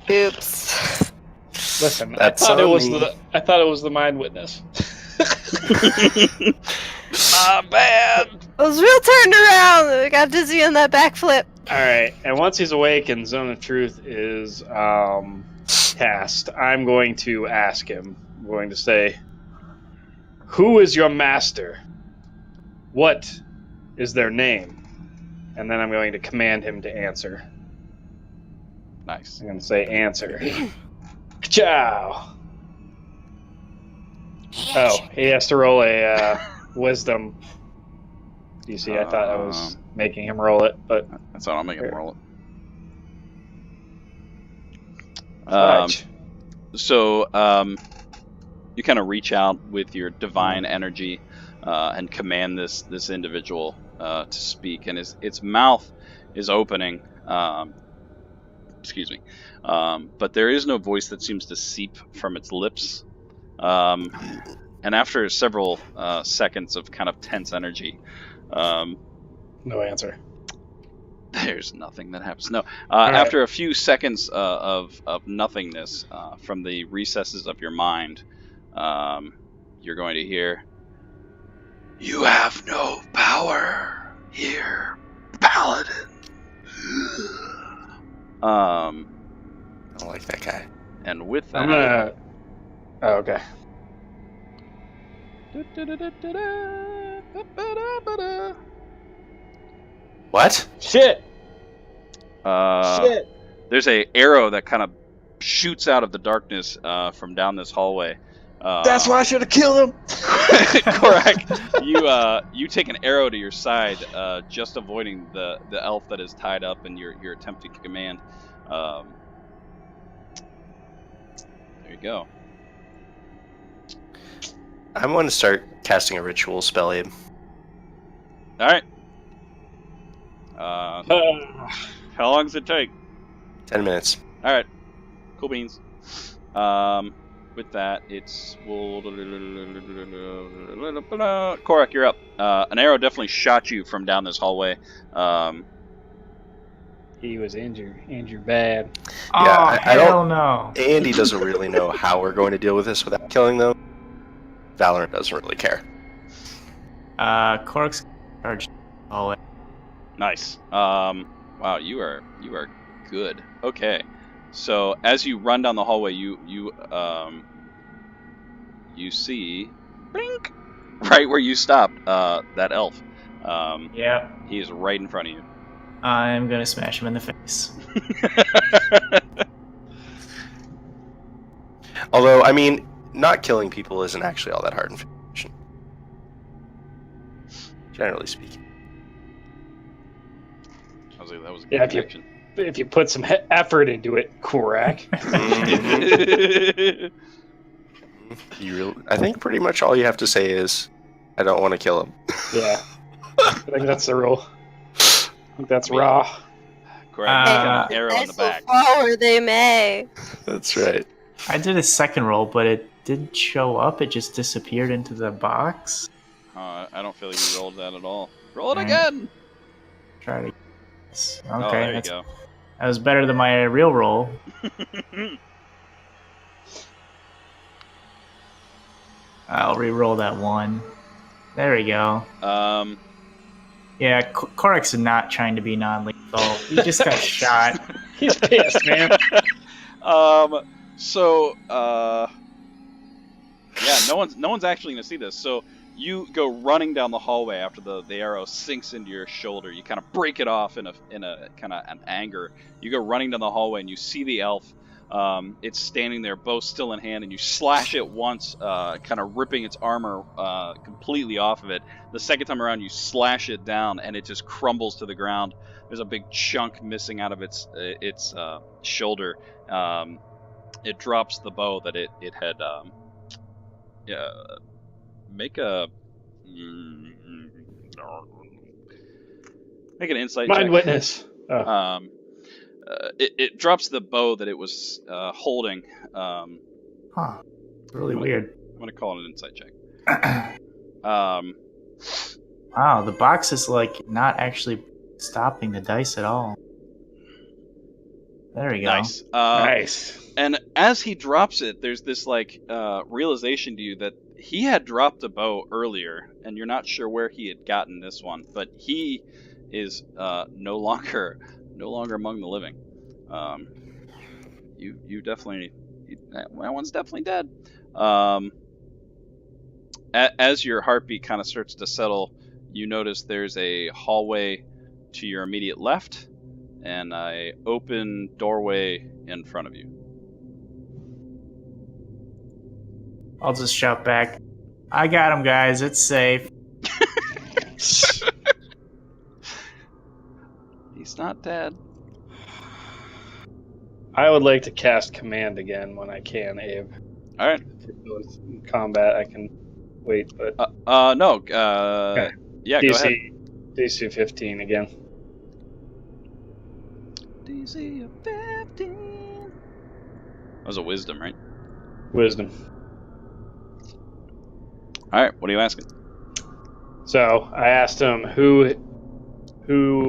Oops. Listen, That's I thought it on was me. the mind witness. My bad. I was real turned around. I got dizzy on that backflip. All right, and once he's awake and Zone of Truth is cast, I'm going to ask him. I'm going to say, "Who is your master? What is their name?" And then I'm going to command him to answer. Nice. I'm going to say, "Answer." Ciao. Oh, he has to roll a wisdom. You see, I thought I was making him roll it, but That's all. I'll make him roll it. fudge. So you kind of reach out with your divine energy and command this individual to speak, and its mouth is opening. Excuse me, but there is no voice that seems to seep from its lips. And after several seconds of kind of tense energy, No answer. there's nothing that happens. No. right. After a few seconds of nothingness from the recesses of your mind, you're going to hear, "You have no power here, Paladin." I don't like that guy. And with that, I'm gonna. Oh, okay. What? Shit. There's a arrow that kind of shoots out of the darkness from down this hallway. That's why I should have killed him. Correct. You take an arrow to your side, just avoiding the elf that is tied up, and you're attempting to command. There you go. I'm going to start casting a ritual spell, Abe. All right. How long does it take? 10 minutes. All right. Cool beans. With that, it's Korak, you're up. An arrow definitely shot you from down this hallway. He was injured bad. Oh, Yeah, I don't- hell no. Andy doesn't really know how we're going to deal with this without killing them. Valorant doesn't really care. Cork's charged hallway. Nice. Wow, you are good. Okay. So as you run down the hallway, you see, blink, right where you stopped, that elf. Yep. He is right in front of you. I'm gonna smash him in the face. Although, I mean, not killing people isn't actually all that hard in fiction. Generally speaking. I was like, that was a Yeah, good if you- connection. If you put some effort into it, Korak. I think pretty much all you have to say is, I don't want to kill him. Yeah. I think that's the rule. I think that's raw. Correct. Got an arrow in the Nice will back. fall where they may. That's right. I did a second roll, but it didn't show up. It just disappeared into the box. I don't feel like you rolled that at all. Roll it Right. again. Try to. Okay, Oh, there you that's, go. that was better than my real roll. I'll re-roll that one. There we go. Yeah, Korak's not trying to be non-lethal. He just got shot. He's pissed, man. Yeah, no one's actually gonna see this. So you go running down the hallway after the arrow sinks into your shoulder. You kind of break it off in a kind of an anger. You go running down the hallway and you see the elf. It's standing there, bow still in hand, and you slash it once, kind of ripping its armor completely off of it. The second time around, you slash it down, and it just crumbles to the ground. There's a big chunk missing out of its shoulder. It drops the bow that it had. Make an insight Mind check. witness. Oh. It drops the bow that it was holding. Huh. Really weird. I'm gonna call it an insight check. Wow, the box is like not actually stopping the dice at all. There we go. Nice. Nice. And as he drops it, there's this like realization to you that he had dropped a bow earlier, and you're not sure where he had gotten this one, but he is no longer among the living. You definitely, that one's definitely dead. As your heartbeat kind of starts to settle, you notice there's a hallway to your immediate left and an open doorway in front of you. I'll just shout back, I got him, guys. It's safe. He's not dead. I would like to cast command again when I can, Abe. All right. In combat, I can wait, but No. Okay. Yeah, go ahead. DC 15 again. DC of 15. That was a wisdom, right? Wisdom. All right. What are you asking? So I asked him who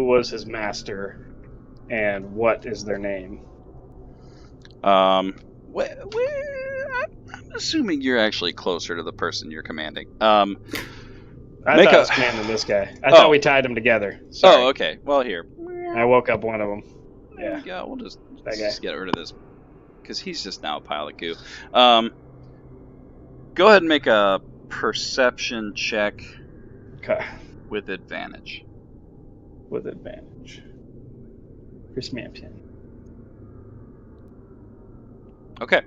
was his master, and what is their name. I'm assuming you're actually closer to the person you're commanding. I Make thought I was a- commanding this guy. I thought we tied them together. Sorry. Oh, okay. Well, here. I woke up one of them. There Yeah. we go. We'll just That guy. get rid of this because he's just now a pile of goo. Go ahead and make a perception check Okay. with advantage. With advantage. Chris Mampton. Okay.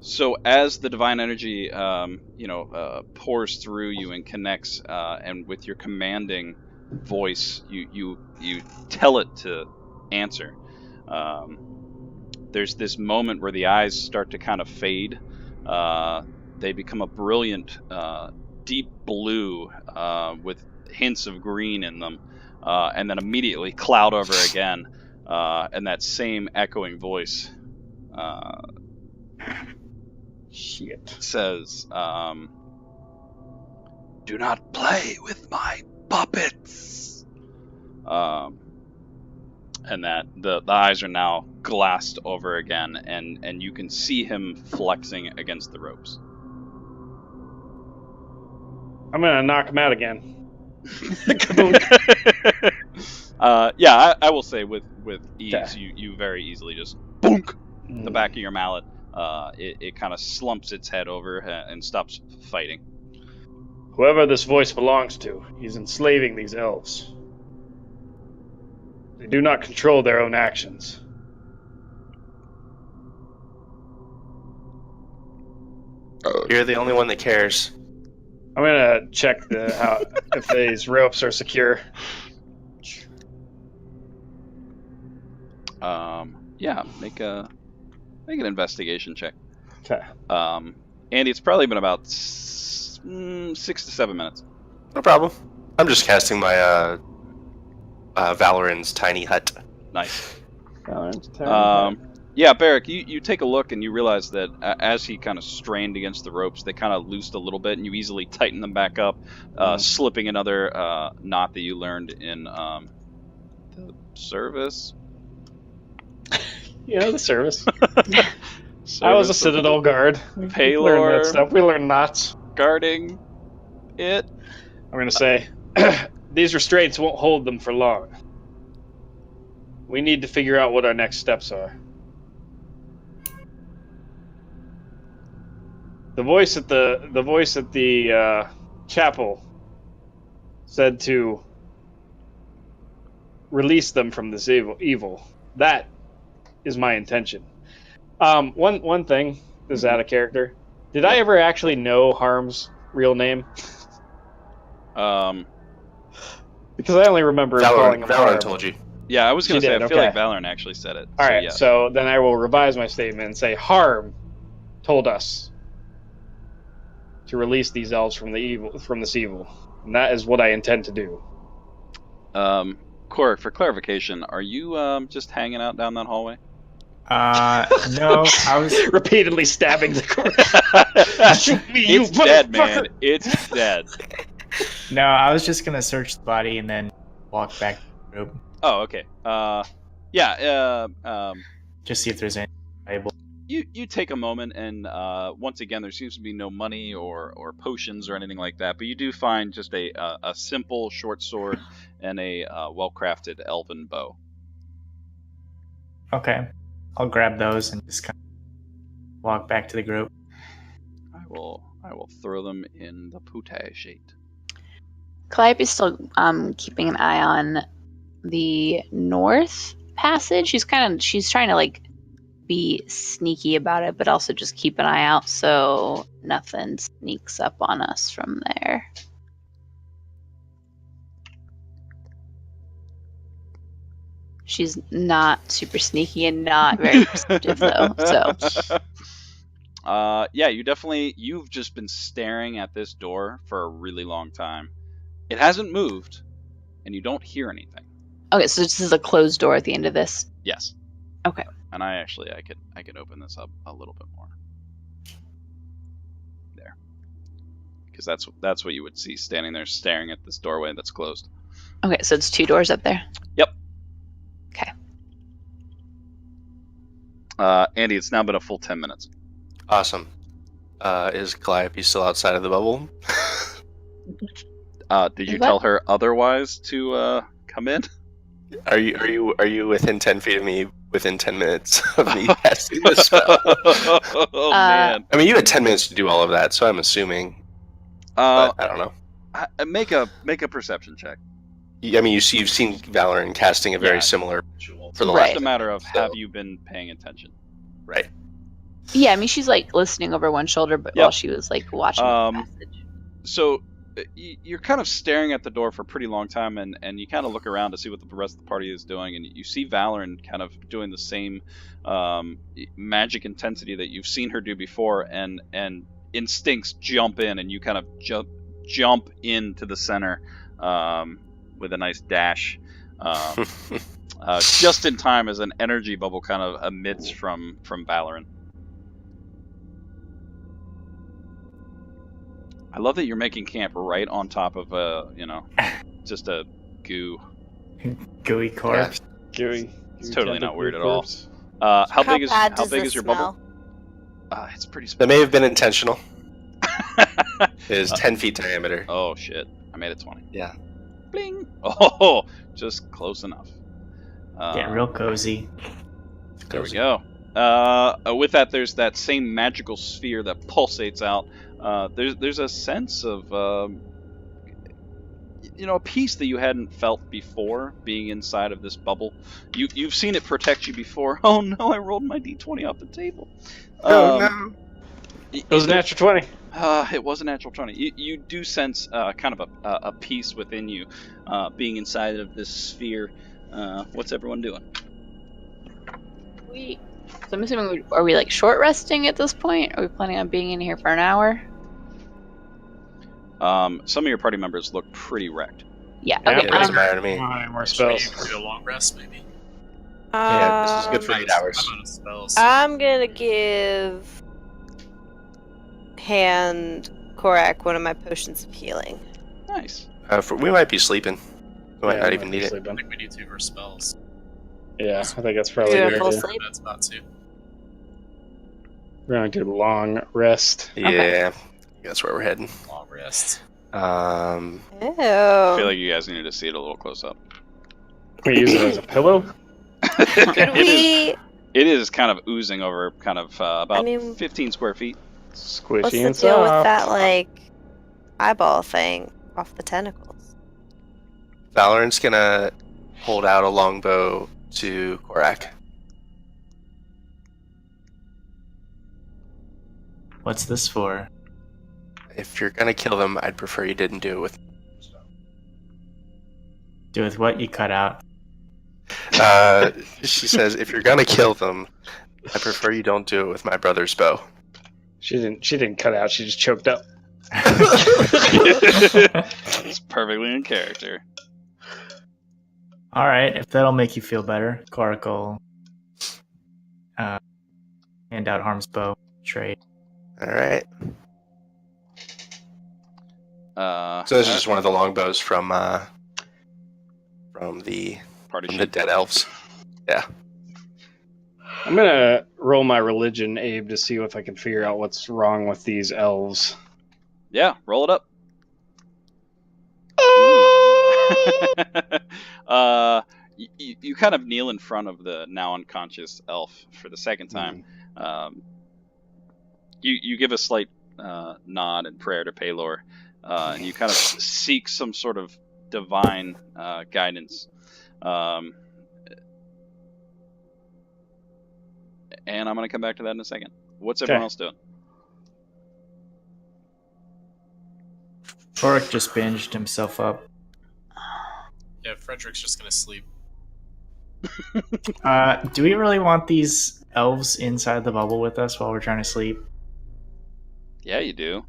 So as the divine energy, pours through you and connects, and with your commanding voice, you tell it to answer. There's this moment where the eyes start to kind of fade. They become a brilliant, deep blue with hints of green in them, and then immediately cloud over again, and that same echoing voice Shit. says, "Do not play with my puppets." And that the eyes are now glassed over again, and you can see him flexing against the ropes. I'm gonna knock him out again. I will say with ease, Okay. you very easily just boonk the back of your mallet. It kind of slumps its head over and stops fighting. Whoever this voice belongs to, he's enslaving these elves. They do not control their own actions. You're the only one that cares. I'm gonna check if these ropes are secure. Make an investigation check. Okay. Andy, it's probably been about 6 to 7 minutes. No problem. I'm just casting my Valoran's tiny hut. Nice. Okay. Yeah, Barrick, you take a look and you realize that as he kind of strained against the ropes, they kind of loosed a little bit, and you easily tighten them back up, slipping another knot that you learned in the service. Yeah, the service. I was a Citadel guard. We Paylor. learned that stuff. We learned knots. Guarding it. I'm gonna say, these restraints won't hold them for long. We need to figure out what our next steps are. The voice at the chapel said to release them from this evil. That is my intention. One thing, this is out of character. Did I ever actually know Harm's real name? Because I only remember calling him Harm. Valoran told you. Yeah, I was going to She say, did, I feel okay. like Valoran actually said it. All so, right, yeah. so then I will revise my statement and say Harm told us to release these elves from this evil, and that is what I intend to do. Korik, for clarification, are you just hanging out down that hallway? No, I was. Repeatedly stabbing the corpse. Shoot me, you It's dead, motherfucker! man. It's dead. No, I was just gonna search the body and then walk back to the room. Oh, okay. Just see if there's anything valuable. you take a moment, and once again, there seems to be no money or potions or anything like that. But you do find just a simple short sword and a well-crafted elven bow. Okay. I'll grab those and just kind of walk back to the group. I will throw them in the potash. Calliope's still keeping an eye on the north passage. She's trying to like be sneaky about it, but also just keep an eye out so nothing sneaks up on us from there. She's not super sneaky and not very perceptive though. So yeah, you've just been staring at this door for a really long time. It hasn't moved, and you don't hear anything. okay, so this is a closed door at the end of this. Yes. Okay. And I could open this up a little bit more. There. Because that's what you would see standing there staring at this doorway that's closed. Okay, so it's 2 doors up there. Yep. Okay. Andy, it's now been a full 10 minutes. Awesome. Is Calliope still outside of the bubble? Did you What? tell her otherwise to come in? Are you within 10 feet of me within 10 minutes of me casting the spell? Oh man. I mean, you had 10 minutes to do all of that, so I'm assuming. But I don't know. Make a perception check. I mean, you've seen Valorant casting a very Yeah. similar ritual for the Right. Just last. a matter of So- have you been paying attention? Right. Yeah, I mean she's like listening over one shoulder, but Yep. while she was like watching the passage. So you're kind of staring at the door for a pretty long time, and you kind of look around to see what the rest of the party is doing, and you see Valorant kind of doing the same magic intensity that you've seen her do before, and instincts jump in, and you kind of jump into the center with a nice dash, just in time as an energy bubble kind of emits from Valorant. I love that you're making camp right on top of just a goo. Gooey core. Gooey. It's totally not weird at all. Corpse. How big is bad how does big this is your smell? bubble? It's pretty That small. may have been intentional. It is 10 feet diameter. Oh shit! I made it 20. Yeah. Bling. Oh, just close enough. Getting real cozy. There we go. With that, there's that same magical sphere that pulsates out. There's a sense of a peace that you hadn't felt before being inside of this bubble. You've seen it protect you before. Oh no! I rolled my d20 off the table. No. It was a natural 20. It was a natural 20. You do sense kind of a peace within you, being inside of this sphere. What's everyone doing? So I'm assuming are we like short resting at this point? Are we planning on being in here for an hour? Some of your party members look pretty wrecked. Yeah. Yeah, Okay. It doesn't matter to me. More Should we spells. do a long rest, maybe? Yeah, this is good for Um, 8 hours. I'm out of spells. I'm gonna give Hand Korak one of my potions of healing. Nice. We might be sleeping. We might Yeah, not I even need it. I sleeping. think we need 2 more spells. Yeah, I think that's probably Do a a good full idea. sleep. That's about 2. We're going to do a long rest. Yeah. That's where we're heading. Long rest. Ew. I feel like you guys needed to see it a little close up. We use it as a pillow. Could we? It is kind of oozing over kind of about I mean- 15 square feet. Squishy What's the and deal with soft. that like eyeball thing off the tentacles? Valorant's gonna hold out a longbow to Korak. What's this for? If you're gonna kill them, I'd prefer you didn't do it with. Do with what you cut out. She says, if you're gonna kill them, I prefer you don't do it with my brother's bow. She didn't cut out. She just choked up. It's perfectly in character. All right, if that'll make you feel better, Korak will hand out Harm's bow trade. All right. So this is just one of the longbows from party the sheet. dead elves. Yeah. I'm gonna roll my religion, Abe, to see if I can figure out what's wrong with these elves. Yeah, roll it up. You kind of kneel in front of the now unconscious elf for the second time. You give a slight nod and prayer to Paylor, and you kind of seek some sort of divine guidance. And I'm going to come back to that in a second. What's everyone else doing? Torek just binged himself up. Yeah, Frederick's just gonna sleep. Do we really want these elves inside the bubble with us while we're trying to sleep? Yeah, you do.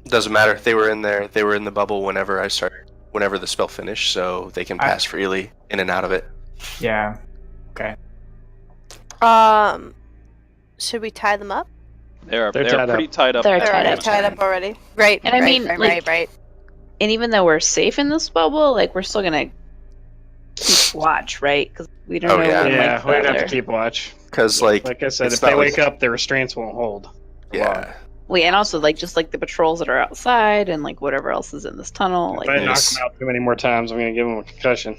Doesn't matter. They were in there. They were in the bubble whenever the spell finished, so they can pass freely in and out of it. Yeah. Okay. Should we tie them up? They're tied pretty up. tied up. They're at the tied They're moment. tied up already. Right. And I right, mean, right, like- right. And even though we're safe in this bubble, like we're still gonna keep watch, right? Because we don't Oh, know yeah. when Yeah, like we're gonna have other- to keep watch. Because, like Like I said, it's if they not wake like- up, the restraints won't hold. yeah. Wait, and also like just like the patrols that are outside and like whatever else is in this tunnel, If like I knock there's- them out too many more times, I'm gonna give them a concussion.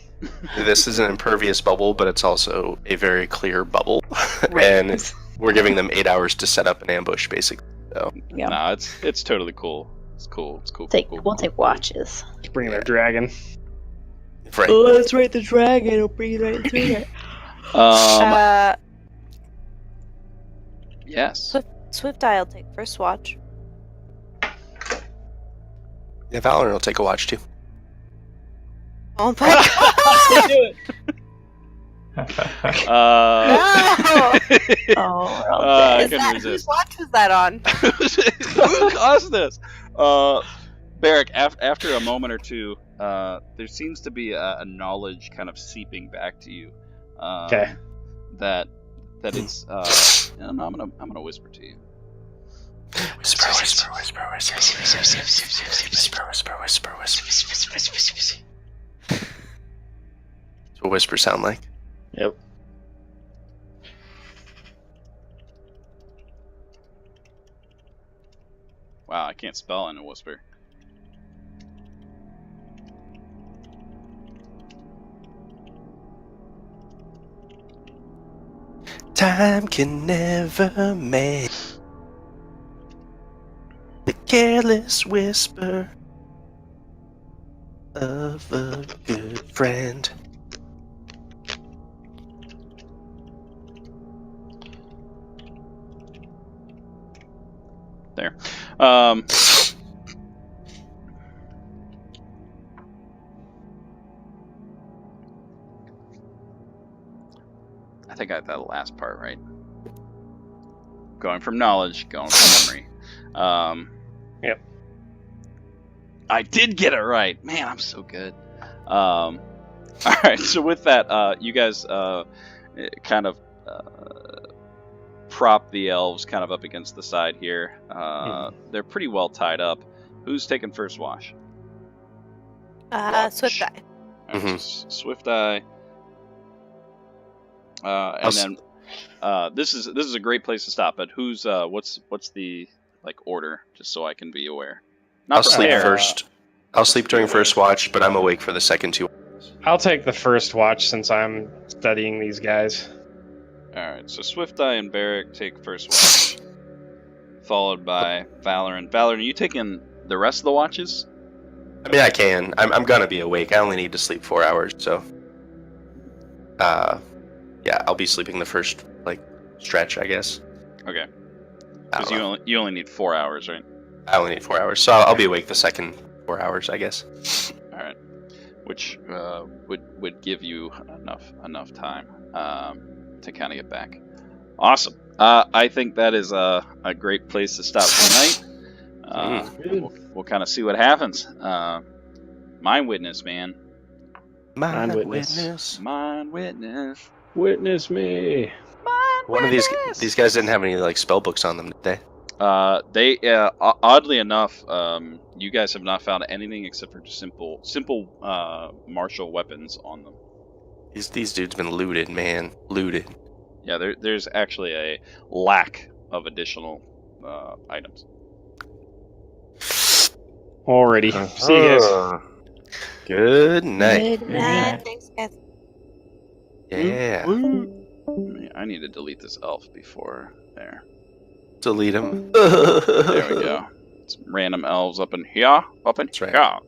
This is an impervious bubble, but it's also a very clear bubble. right. And we're giving them 8 hours to set up an ambush, basically. So, yeah. Nah, it's totally cool. It's cool. It's cool. Take cool, we'll cool. take watches. Let's bring their dragon. right. that's right, the dragon. I'll bring it right through there. Yes. Swift Eye will take first watch. Yeah, Valorant will take a watch, too. Oh my god! Uh, Oh, we're all I Is couldn't that, resist. whose watch was that on? Who caused this? Barrick, after a moment or two, there seems to be a knowledge kind of seeping back to you. Okay. That it's. I'm gonna whisper to you. Whisper, whisper, whisper, whisper, whisper, whisper, whisper, whisper, whisper. That's what whispers sound like. Yep. Wow, I can't spell in a whisper. Time can never make the careless whisper of a good friend. There. I think I got that last part right. Going from knowledge, going from memory. Yep. I did get it right. Man, I'm so good. All right, so with that, you guys kind of prop the elves kind of up against the side here. They're pretty well tied up. Who's taking first wash? Swift Eye. All right, so Swift Eye. And then this is a great place to stop. But who's what's the like order, just so I can be aware. Not I'll sleep prepare. first. I'll sleep during first watch, but I'm awake for the second two. I'll take the first watch since I'm studying these guys. All right, so Swift Eye and Barrick take first watch, followed by Valorant. Valorant, are you taking the rest of the watches? I mean, I can. I'm gonna be awake. I only need to sleep 4 hours, so. Yeah, I'll be sleeping the first stretch, I guess. Okay, I because don't know. you only need 4 hours, right? I only need 4 hours, so I'll be awake the second 4 hours, I guess. All right, which would give you enough time to kind of get back. Awesome. I think that is a great place to stop for the night. We'll kind of see what happens. Mind witness, man. Mind witness. witness. Mind witness. Witness me. One of these guys didn't have any spell books on them, did they? They oddly enough, you guys have not found anything except for just simple martial weapons on them. These dudes been looted, man. Looted. Yeah, there's actually a lack of additional items. Alrighty. See you guys. Good night. Good Good night. night. Thanks, guys. Yeah. I need to delete this elf before there. Delete him. There we go. Some random elves up in here. That's right. Here.